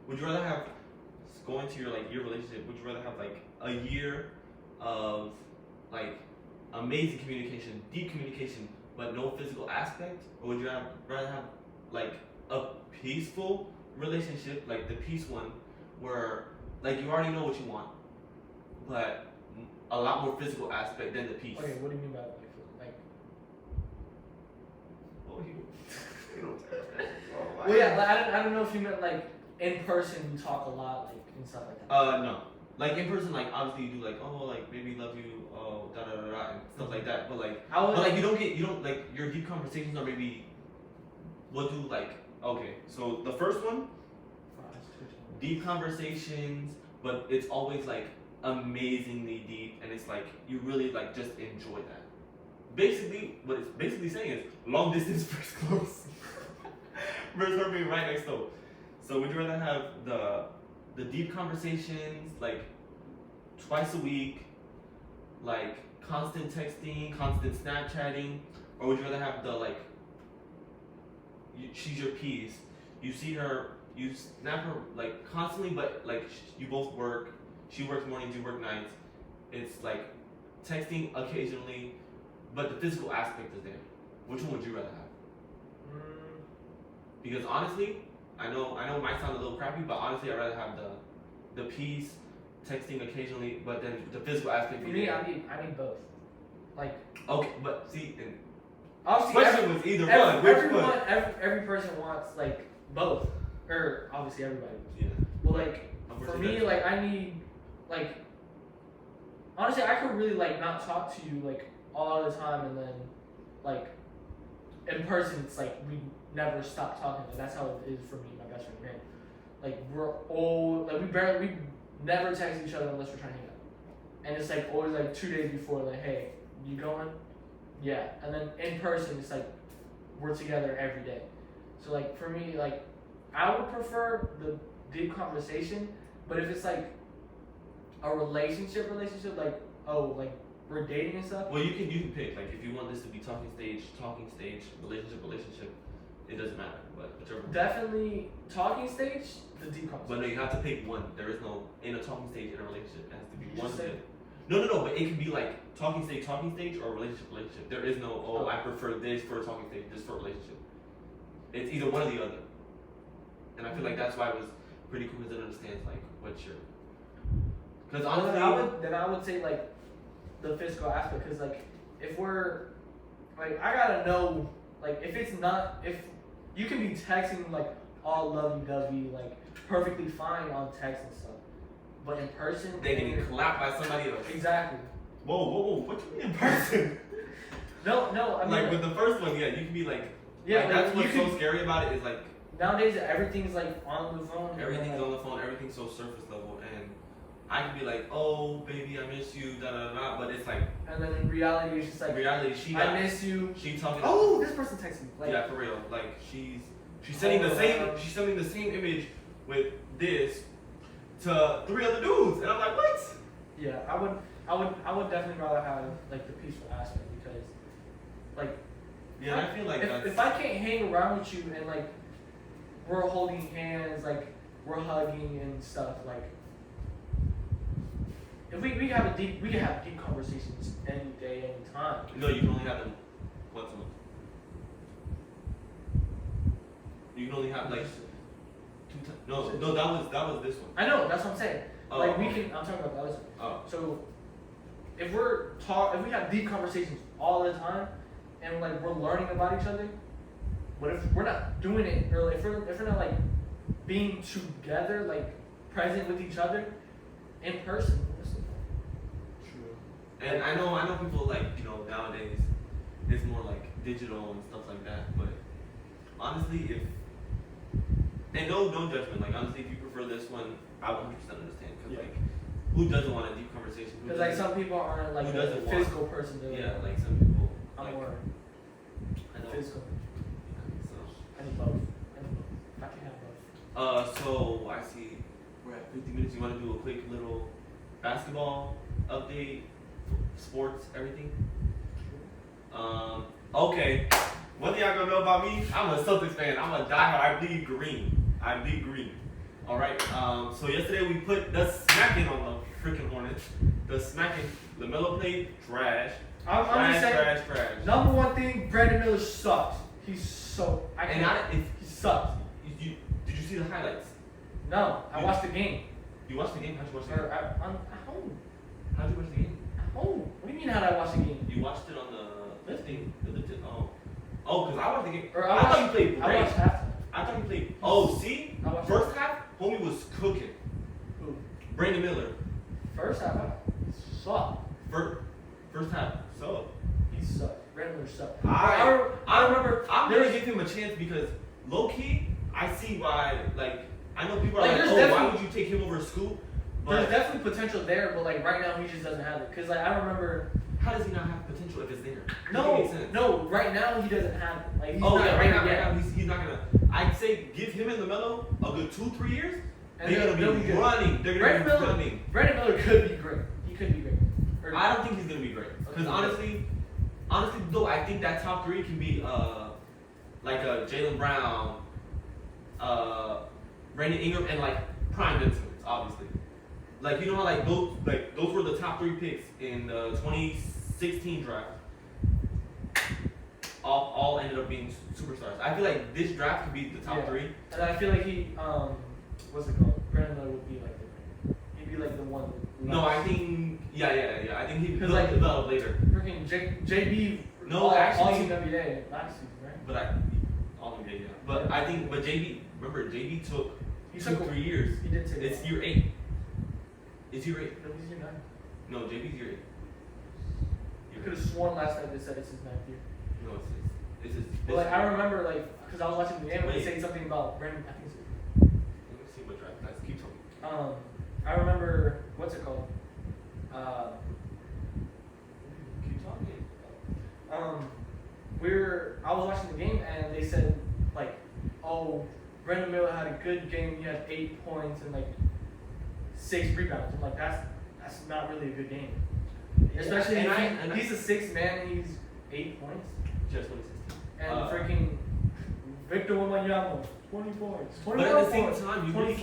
would you rather have going to your relationship, would you rather have like a year of like amazing communication, deep communication, but no physical aspect? Or would you rather have like a peaceful relationship, like the peace one, where like you already know what you want, but a lot more physical aspect than the peace? Okay, what do you mean by like? Oh, you know. Well, yeah, like, I don't know if you meant like in person you talk a lot, like and stuff like that. No. Like in person, like obviously you do like, oh, like maybe love you, oh, da da da da, and stuff like that. But like, I would, but like you don't like your deep conversations are maybe. We'll do like, okay, so the first one, deep conversations, but it's always like amazingly deep, and it's like you really like just enjoy that. Basically, what it's basically saying is long distance versus close. Versus her being right next door. So would you rather have the deep conversations like twice a week, like constant texting, constant Snapchatting, or would you rather have the like she's your piece, you see her, you snap her like constantly, but like you both work, she works mornings, you work nights, it's like texting occasionally, but the physical aspect is there. Which one would you rather have? Because honestly, I know it might sound a little crappy, but honestly I'd rather have the piece, texting occasionally, but then the physical aspect. For me, I need both. Like okay, but see, and obviously question was either one. Which one? Every person wants like both, or obviously everybody. Yeah. But like for me, like I need like honestly, I could really like not talk to you like all the time, and then like in person, it's like we never stop talking. Like, that's how it is for me, and my best friend Grant. Like we're old, like we never text each other unless we're trying to hang out, and it's like always like 2 days before, like, hey, you going? Yeah, and then in person, it's like we're together every day. So like for me, like I would prefer the deep conversation, but if it's like a relationship, like oh, like we're dating and stuff. Well, you can pick, like if you want this to be talking stage, relationship, it doesn't matter, but whichever. Definitely talking stage, the deep conversation. But no, you have to pick one. There is no in a talking stage in a relationship. It has to be You one just thing. said- No. But it can be like talking stage, or relationship. There is no. Oh, I prefer this for a talking stage. This for a relationship. It's either one or the other. And I feel like that's why it was pretty cool because it understands like what you're. Because honestly, then I would say like the physical aspect, because like if we're like I gotta know like if you can be texting like all lovey-dovey like perfectly fine on text and stuff, but in person they getting clapped by somebody else. Exactly. Whoa! What you mean in person? No, I mean like with the first one, yeah, you can be like. Yeah, like, that's what's so scary about it is like. Nowadays, everything's like on the phone. Everything's on the phone. Everything's so surface level, and I can be like, "Oh, baby, I miss you," da da da. But it's like, and then in reality, it's just like, I miss you. She talking. Oh, this person texted me. Like, yeah, for real. Like she's sending the same. She's sending the same image with this to 3 other dudes, and I'm like, what? Yeah, I would definitely rather have like the peaceful aspect because, like, yeah, I feel like if I can't hang around with you and like. We're holding hands, like we're hugging and stuff. Like, if we can have deep conversations any day, any time. No, you can only have them once a month. You can only have like 2 times. No, that was this one. I know, that's what I'm saying. Oh, like we can. I'm talking about the other side. Oh. So, if we have deep conversations all the time, and like we're learning about each other. But if we're not doing it, or if we're not like being together, like present with each other, in person, what's the point? True. And I know people like nowadays it's more like digital and stuff like that. But honestly, no judgment. Like honestly, if you prefer this one, I 100% understand. Cause like, who doesn't want a deep conversation? Because like some people aren't like a physical person. Yeah, like some people. I'm more physical. I need both. I can have both. So I see we're at 50 minutes. You want to do a quick little basketball update, sports, everything? Okay. One thing y'all gonna know about me, I'm a Celtics fan. I'm a diehard. I bleed green. All right. So yesterday we put the smacking on the freaking Hornets. The smacking. LaMelo played trash. I'm just saying. Trash. Number one thing, Brandon Miller sucks. He's so. He sucks. Did you see the highlights? No, I watched the game. You watched the game? How'd you watch the game? I'm at home. How'd you watch the game? At home. What do you mean how'd I watch the game? You watched it on the lifting. Oh, because I watched the game. I thought you played great. I watched halftime. I thought you played. Oh, see? First half, homie was cooking. Who? Brandon Miller. First half, he sucked. First half, so. He sucked. Brandon Miller sucked. I remember. I'm gonna give him a chance because low key, I see why. Like, I know people are like, oh, why would you take him over Scoop? But there's definitely potential there, but like right now he just doesn't have it. Cause like I remember. How does he not have potential if it's there? No. Right now he doesn't have it. Like he's not right now he's not gonna. I'd say give him and LaMelo a good 2-3 years. And they're gonna be running. They're gonna be running. Brandon Miller could be great. He could be great. I don't think he's gonna be great. Because honestly, though, I think that top 3 can be like Jaylen Brown, Brandon Ingram, and like Prime Ben Simmons, obviously. Like you know how like those were the top 3 picks in the 2016 draft. All ended up being superstars. I feel like this draft could be the top 3. And I feel like he what's it called? Brandon Miller would be like he'd be like the one. No, I think yeah. I think he'd like develop later. Freaking JB. No, actually. All team WA last season, right? But all NBA, yeah. But I think JB. Remember, JB took 2-3 years. He did take. It's year 8. It's year 8. No, he's year 9. No, JB's year 8. You could have sworn last night they said it's his 9th year. No, it's his. Well, like I remember, like, because I was watching the game and they said something about Brandon. I think it's. Let me see what draft guys keep talking. I remember what's it called? Keep talking. I was watching the game and they said like, oh, Brandon Miller had a good game. He had 8 points and like 6 rebounds. I'm like, that's not really a good game. Especially if he's a 6th man and he's 8 points. Just 2016. And freaking Victor Wembanyama, 20 points. But at the same time, you really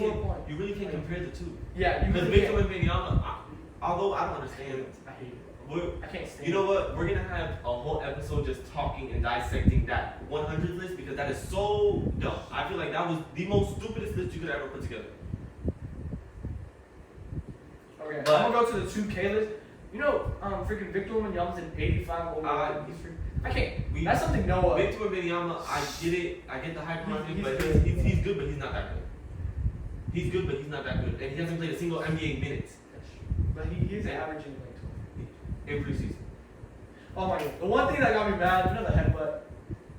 can't compare the two. Yeah, you because really Victor Wembanyama, although I don't understand. I hate it. We're, I can't stand you know what? We're gonna have a whole episode just talking and dissecting that 100 list because that is so dumb. I feel like that was the most stupidest list you could ever put together. Okay, But- I'm gonna go to the 2K list. You know, freaking Victor Wembanyama's in 85 overall. I can't. That's something Noah. Victor Wembanyama, I get it. I get the hype around him, He's but good. he's good, but he's not that good. He's good, but he's not that good, and he hasn't played a single NBA minutes But he's averaging like 20. in preseason. Oh my god. The one thing that got me mad, you know the headbutt?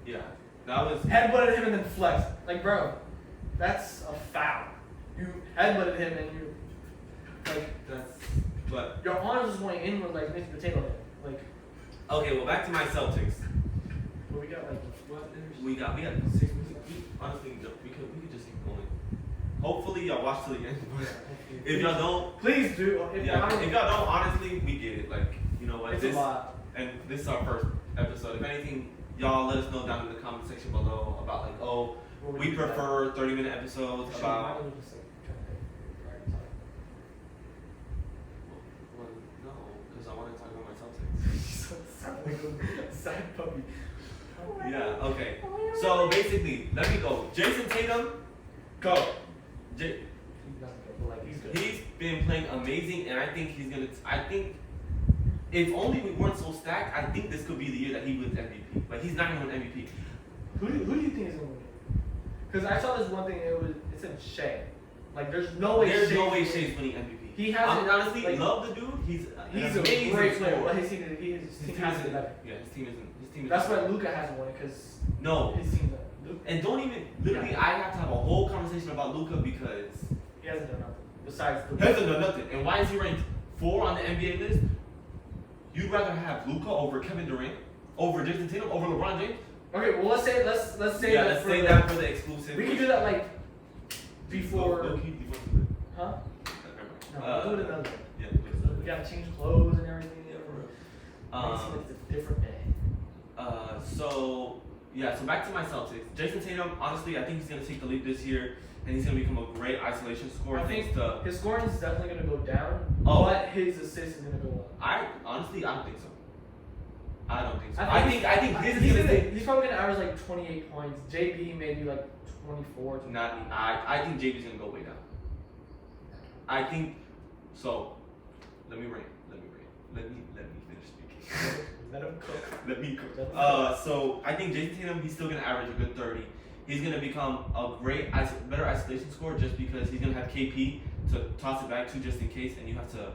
Yeah, that was. Headbutted him and then flexed. Like, bro, that's a foul. You headbutted him and you, like, But your arms just went inward like Mr. Potato Head. Like, okay, well back to my Celtics. but we got like, what? We got 6 minutes. Honestly, we could just keep going. Hopefully, y'all watch till the end. If y'all don't, Please do. If if y'all don't, honestly, we get it. Like, you know what? it's a lot. And this is our first episode. If anything, y'all let us know down in the comment section below about like, oh, What we do like? prefer 30-minute episodes Sure, about. why don't we just, like, try to- Well, no, because I want to talk about my Celtics. Side puppy. Yeah. Okay. So basically, let me go. Jason Tatum, go. He doesn't get, but like he's good. He's been playing amazing, and I think he's gonna. I think if only we weren't so stacked, I think this could be the year that he wins MVP. But he's not gonna win MVP. Who do you think is gonna win? Because I saw this one thing. It said Shea. Like there's no way. There's no way Shay's Shea's winning MVP. He hasn't. Honestly, like, love the dude. He's He's an a amazing great player, scorer. but his team has to be better. Yeah, his team isn't. His team. That's isn't. why Luka hasn't won it because No, his team's not. and don't even literally. I have to have a whole conversation about Luka because He hasn't done nothing besides the. he hasn't done nothing. And why is he ranked 4 on the NBA list? You'd rather have Luka over Kevin Durant, over Jason Tatum, over LeBron James? Okay, well let's say Yeah, that let's for say the, that for the exclusive. we can do that like before. Low key, you want to do it? Huh? Never No, mind. we'll do it another day. Yeah, So we gotta change clothes and everything. Yeah, for real. Makes it a different day. So back to my Celtics. Jason Tatum, honestly, I think he's gonna take the lead this year, and he's gonna become a great isolation scorer. I think Thanks to his scoring is definitely gonna go down, Oh. but his assist is gonna go up. I honestly don't think so. I don't think so. I I think his is he's, gonna take. he's probably gonna average like 28 points. JB maybe like 24. Not. I think JB's gonna go way down. I think so. Let me rate. Let me finish speaking. Let him cook. Let me cook. Let him So I think Jason Tatum, he's still gonna average a good 30. He's gonna become a great, better isolation scorer just because he's gonna have KP to toss it back to just in case, and you have to.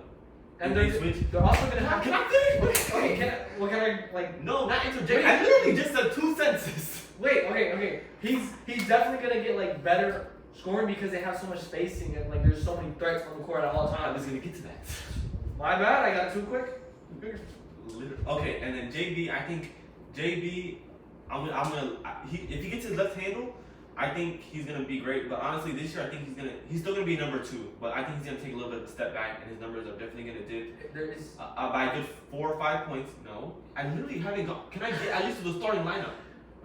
And they they're, switch. they're also gonna have. Can I finish? Okay, can I like? No, not interject. Wait. I literally just said 2 sentences. Wait, okay. He's definitely gonna get like better scoring because they have so much spacing and like there's so many threats on the court at all I times. was gonna get to that. My bad, I got too quick. Okay, and then JB, I think JB, if he gets his left handle, I think he's gonna be great. But honestly, this year I think he's still gonna be number 2. But I think he's gonna take a little bit of a step back, and his numbers are definitely gonna dip There is. by a good 4 or 5 points. No, I literally haven't got. Can I get at least to the starting lineup?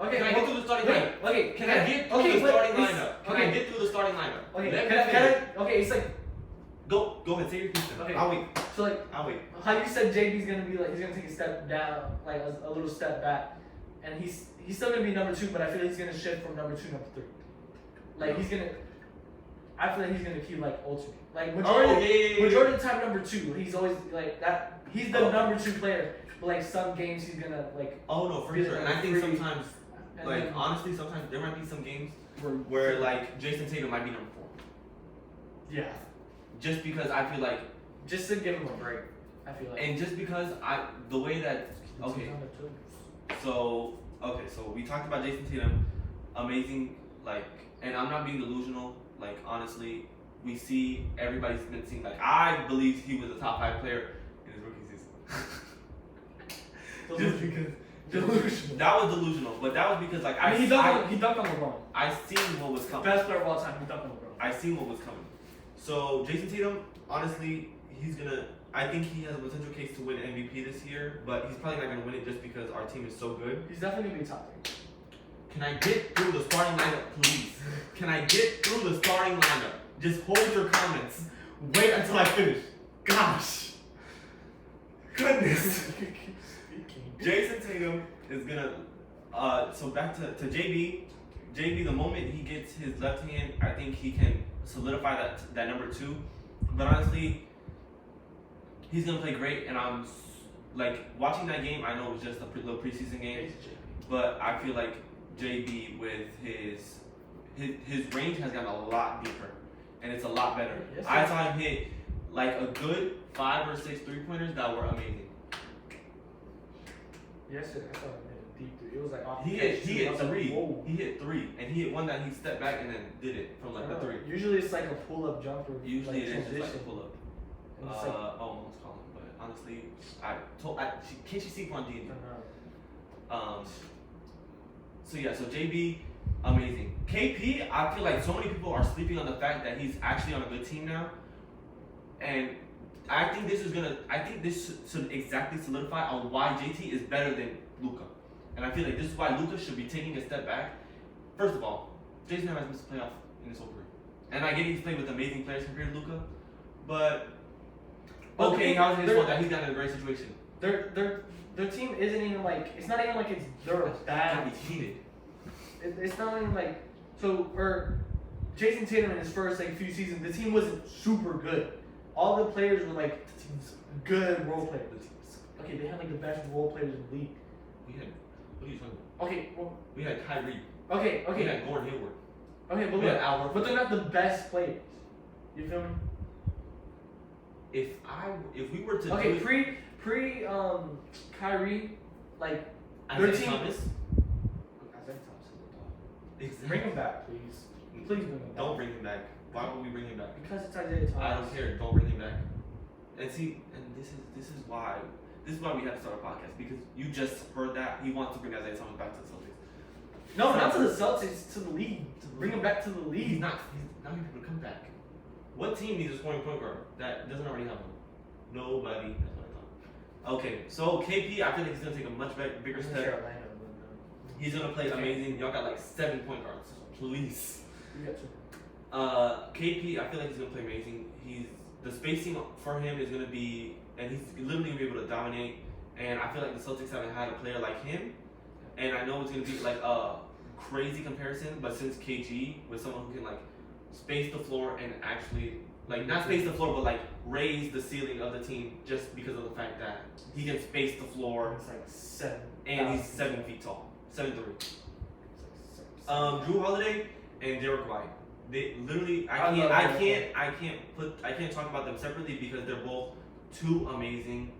Okay, Can I get through the starting wait, lineup? okay, Can I get through the starting lineup? Can I get through the starting lineup? Okay, Let me can finish. I, okay, it's like, Go ahead, say your piece. Okay. I'll wait. so like, I'll wait. how you said JB's gonna be like, he's gonna take a step down, like a little step back, and he's still gonna be number 2, but I feel like he's gonna shift from number 2 to number 3. Like I feel like he's gonna keep like alternate. Like majority of the time number 2, he's always like that. He's the Oh. number 2 player, but like some games he's gonna like. Oh no, for Get sure. it And I think free. sometimes, and like then- honestly, sometimes there might be some games where where like Jason Tatum might be number 4, yeah, just because I feel like, just to give him a break. I feel like. and just because the way that okay, so we talked about Jason Tatum, amazing, like, and I'm not being delusional. Like honestly, we see everybody's been seeing like I believe he was a top 5 player in his rookie season. Just because. Delusional. That was delusional, but that was because like I mean, he dunked on LeBron. I seen what was coming. Best player of all time. He dunked on LeBron. I seen what was coming. So Jason Tatum, honestly, I think he has a potential case to win MVP this year, but he's probably not gonna win it just because our team is so good. He's definitely gonna be top 3. Can I get through the starting lineup, please? Can I get through the starting lineup? Just hold your comments. Wait until I finish. Gosh. goodness. Jason Tatum is gonna. So back to JB. JB, the moment he gets his left hand, I think he can solidify that number 2. But honestly, he's gonna play great, and I'm like watching that game. I know it was just a little preseason game, but I feel like JB with his range has gotten a lot deeper, and it's a lot better. Yes, I saw him hit like a good 5 or 6 3-pointers that were amazing. Yesterday, I saw him hit a deep 3. It was like off He the hit catch, too. I was like, 3. whoa. He hit 3, and he hit one that he stepped back and then did it from like the 3. Usually it's like a pull-up jumper. Usually like it is just like a transition. pull up. And it's like, Almost calling, but honestly, can't she see on I D? don't know. So yeah, so JB, amazing. KP, I feel like so many people are sleeping on the fact that he's actually on a good team now, and I think this should exactly solidify on why JT is better than Luka, and I feel like this is why Luka should be taking a step back. First of all, Jason never has missed a playoff in his whole career, and I get he's played with amazing players compared to Luka, but okay, how's it his fault that he's got in a great situation? Their team isn't even like, it's not even like it's they're a bad Can't be cheated. It's not even like, or Jason Tatum in his first like few seasons, the team wasn't super good. All the players were like good role players. Okay, they had like the best role players in the league. We had, what are you talking about? Okay, well, We had Kyrie. okay, We okay, had Gordon Hayward. okay, but We had look, Al but Horford. they're not the best players. You feel me? If we were to Okay, do pre Kyrie, like it, their Isaiah team. Thomas, Isaiah Thomas is the top. exactly. Bring him back, please. Please bring him back. Don't bring him back. Why would we bring him back? Because it's Isaiah Thomas. I don't care. Don't bring him back. And see, and this is why we have to start a podcast, because you just heard that he wants to bring Isaiah Thomas back to the Celtics. No, not to the Celtics, to the league. Bring him back to the league. He's not able to come back. What team needs a scoring point guard that doesn't already have one? Nobody. That's what I thought. Okay, so KP, I feel like he's gonna take a much bigger step. Carolina, He's gonna play amazing. Y'all got like 7 point guards. Please. we got two. KP, I feel like he's gonna play amazing. The spacing for him is gonna be, and he's literally gonna be able to dominate. And I feel like the Celtics haven't had a player like him. And I know it's gonna be like a crazy comparison, but since KG with someone who can like space the floor and actually like not space the floor, but like raise the ceiling of the team just because of the fact that he can space the floor It's like 7. and he's 7 feet tall, 7'3". It's like 7. Drew Holiday and Derek White. They literally, I love Derek I can't talk about them separately because they're both too amazing,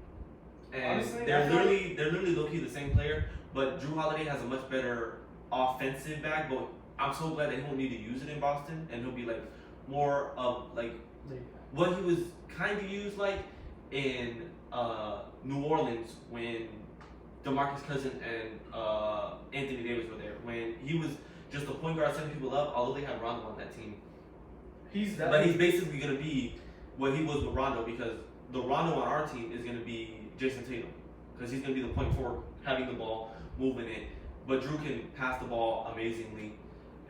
and Honestly, they're I feel literally low key the same player. But Drew Holiday has a much better offensive bag. But I'm so glad that he won't need to use it in Boston, and he'll be like more of like what he was kind of used like in New Orleans when DeMarcus Cousins and Anthony Davis were there, when he was just a point guard setting people up, although they had Rondo on that team. But he's basically going to be what he was with Rondo, because the Rondo on our team is going to be Jason Tatum, because he's going to be the point forward, having the ball, moving it. But Drew can pass the ball amazingly,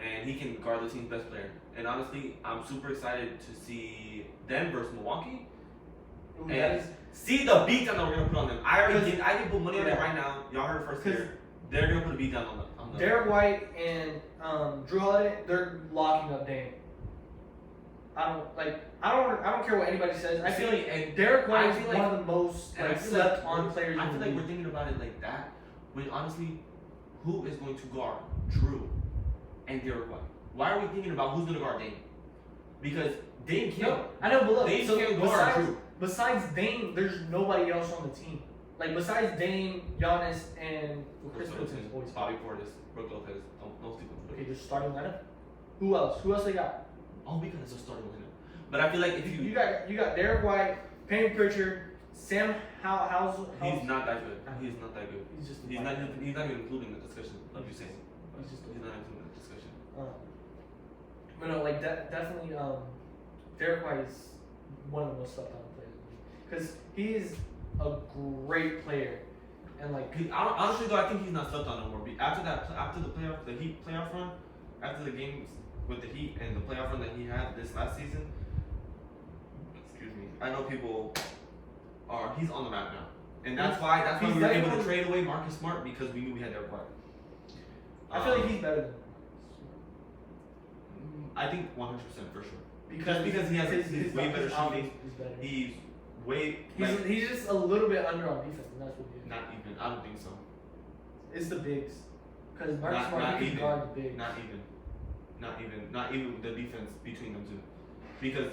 and he can guard the team's best player. And honestly, I'm super excited to see them versus Milwaukee. Ooh, And see the beatdown that we're gonna put on them. I can put money on it right now. Y'all heard it first here. They're gonna put a beatdown on them. Derek White and Drew Holiday, they're locking up Dame. I don't care what anybody says. I feel like and Derek White I is feel one like- of the most and I like feel slept like on players. I in feel the like we're league. thinking about it like that, when honestly, who is going to guard Drew and Derek White? Why are we thinking about who's gonna guard Dame? Because Dame can't. No, I know, but look, Dame so can't guard Drew. besides Dame, there's nobody else on the team. Like besides Dame, Giannis, and Chris Middleton's boys. Bobby Portis, Brook Lopez. Don't sleep on Okay, just starting lineup. Who else? Who else they got? all because it's a starting lineup. But I feel like if You got Derek White, Payne Pritchard, Sam Howell. he's not that good. He's not that good. He's just. He's not even including the discussion of you saying. He's just. He's not including the discussion. But no, like definitely. Derek White is one of the most slept on players in the league because he is a great player, and like Honestly though, I think he's not slept on no more. After the Heat playoff run, after the games with the Heat and the playoff run that he had this last season, excuse me, I know people he's on the map now. And that's why He's we were able to definitely- trade away Marcus Smart because we knew we had Derek White. I feel like he's better than I think 100% for sure. because he has his way better offense shooting. is better. He's way He's just a little bit under on defense, and that's what he is. not even. I don't think so. It's the bigs. Because Marcus Not Smart can even. guard the bigs. Not even the defense between them two, because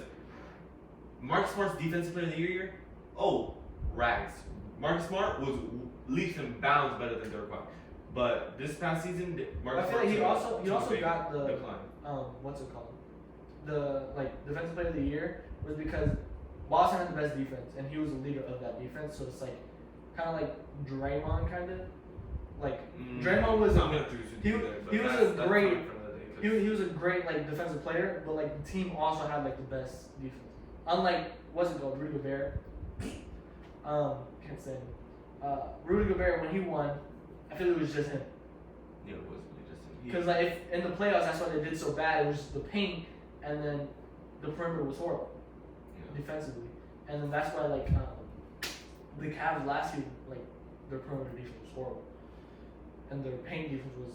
Marcus Smart's defensive player of the year. Oh, rags. Marcus Smart was leaps and bounds better than Derek White. But this past season, Marcus I feel like he Smart also took a big got the decline. what's it called? The defensive player of the year was because Boston had the best defense and he was the leader of that defense. So it's like kind of like Draymond kind of like Draymond was I'm gonna agree with he- you there, but he was that's- a that's great- fine for another day, 'cause- he was a great like defensive player, but like the team also had like the best defense. Unlike what's it called, Rudy Gobert. Can't say. Rudy Gobert when he won, I feel it was just him. Yeah, it was really just him. Because like if in the playoffs, that's why they did so bad. It was just the paint, and then the perimeter was horrible Yeah. defensively, and then that's why like the Cavs last year, like their perimeter defense was horrible, and their paint defense was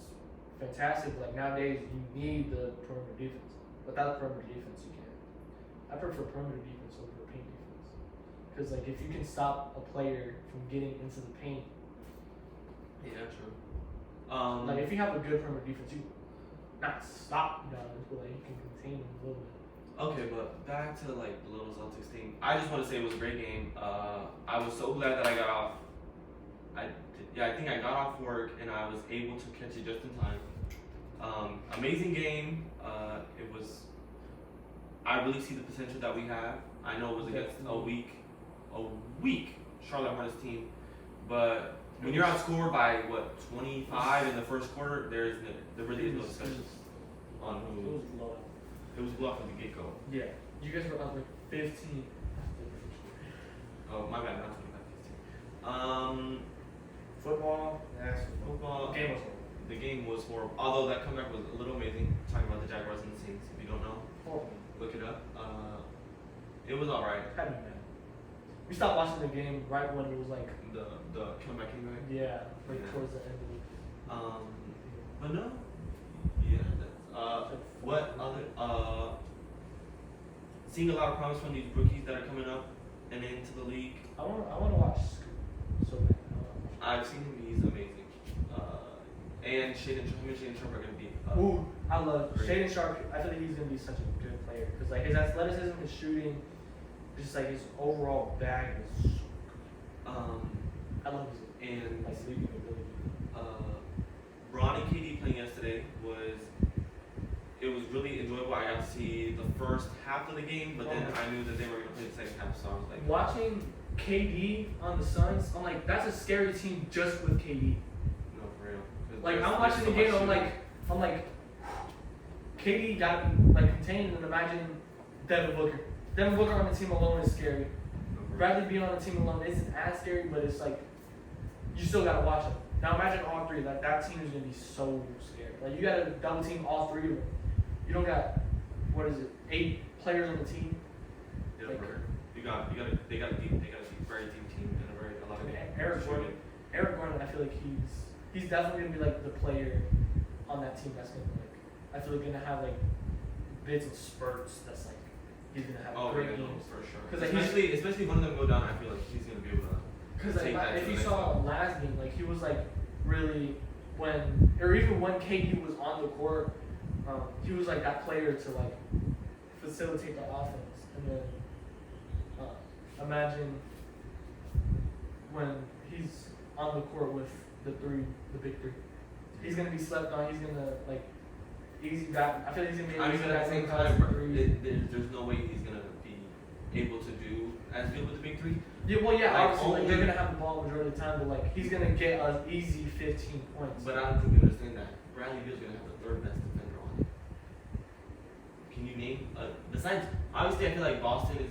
fantastic. Like nowadays, you need the perimeter defense. Without perimeter defense, you can't. I prefer perimeter defense over paint defense, because like if you can stop a player from getting into the paint, Yeah, true. like if you have a good perimeter defense, you not stop guys, but like you can contain them a little bit. Okay, but back to like the little Celtics thing. I just want to say it was a great game. I was so glad that I got off. I think I got off work and I was able to catch it just in time. Amazing game. It was. I really see the potential that we have. I know it was against a weak Charlotte Hornets team, but when you're outscored by what 25 in the first quarter, there really is no discussion on It who. was low. It was blocked from the get go. Yeah, you guys were up like 15. Oh, my bad, not 25-15. Football, Football. Game was horrible. The game was horrible. Although that comeback was a little amazing. Talking about the Jaguars and the Saints. If you don't know, Horrible. look it up. It was alright. Had me mad. We stopped watching the game right when it was like, The comeback came back. yeah, like Yeah. towards the end of it. But no. Yeah. That's, what other? Seeing a lot of promise from these rookies that are coming up and into the league. I want to watch Scoot so bad. I wanna watch I've seen him. He's amazing. And Shaden Sharp are gonna be. Ooh, I love great. Shaden Sharp. I feel like he's gonna be such a good player because like his athleticism, his shooting, just like his overall bag is. So good. I love his And like sleeping ability. Bron and KD playing yesterday it was really enjoyable. I got to see the first half of the game, but then I knew that they were gonna play the second half, so I was like, Watching KD on the Suns, I'm like, that's a scary team just with KD. no, for real. 'Cause Like there's- I'm watching the there's game, so I'm much like, KD got like contained, and imagine Devin Booker. Devin Booker on the team alone is scary. shooting. No, for real. Bradley being on the team alone isn't as scary, but it's like you still gotta watch them. Now imagine all three. Like that team is gonna be so scary. Like you gotta double team all three of them. You don't got 8 players on the team. Yeah, like- for real. They got a very deep team and a lot I of mean, good Eric shooting. Gordon. Eric Gordon, I feel like he's definitely gonna be like the player on that team that's gonna like I feel like gonna have like bits and spurts. That's like he's gonna have Oh, great yeah, no, games. for sure. 'Cause, like, Especially if one of them go down, I feel like he's gonna be able to. Because Take that if to you the saw next last game, like he was like really even when KD was on the court, he was like that player to like facilitate the offense. And then imagine when he's on the court with the big three. He's gonna be slept on. He's gonna like easy back. I feel like he's gonna be I able mean, to at the same pass time, the three. there's no way he's gonna be able to do as good with the big three. Yeah, well, yeah, like, obviously, like, only- they're gonna have the ball majority of the time, but like he's gonna get an easy 15 points. But I don't think you understand that Bradley Beal's gonna have the third best defender on him. Can you name besides? Obviously, I feel like Boston is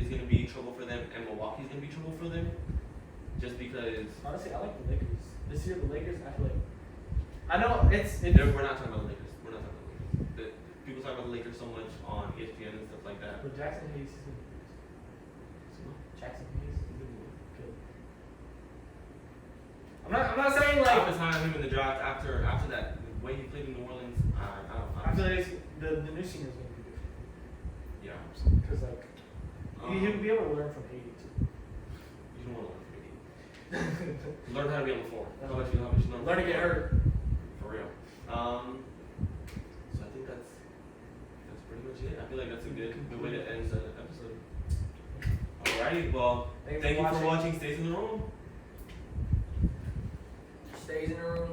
gonna be trouble for them, and Milwaukee's gonna be trouble for them, just because. Honestly, I like the Lakers. This year, the Lakers, I feel like. I know it's. We're not talking about the Lakers. We're not talking about the Lakers. People talk about the Lakers so much on ESPN and stuff like that. But Jackson Hayes is gonna be good. Jackson Hayes is gonna be good. I'm not saying Like like. the time him in the draft after that the way he played in New Orleans. I feel like the new scene is gonna be different. Yeah. Cause like he'll be able to learn from Haiti too. You don't want to learn from me. Learn how to be on the floor. How much you learn? Learn to get hurt. For real. So I think that's pretty much it. I feel like that's a good way to end the episode. Alrighty, well, thank you for watching Stays in the Room. Stays in the room.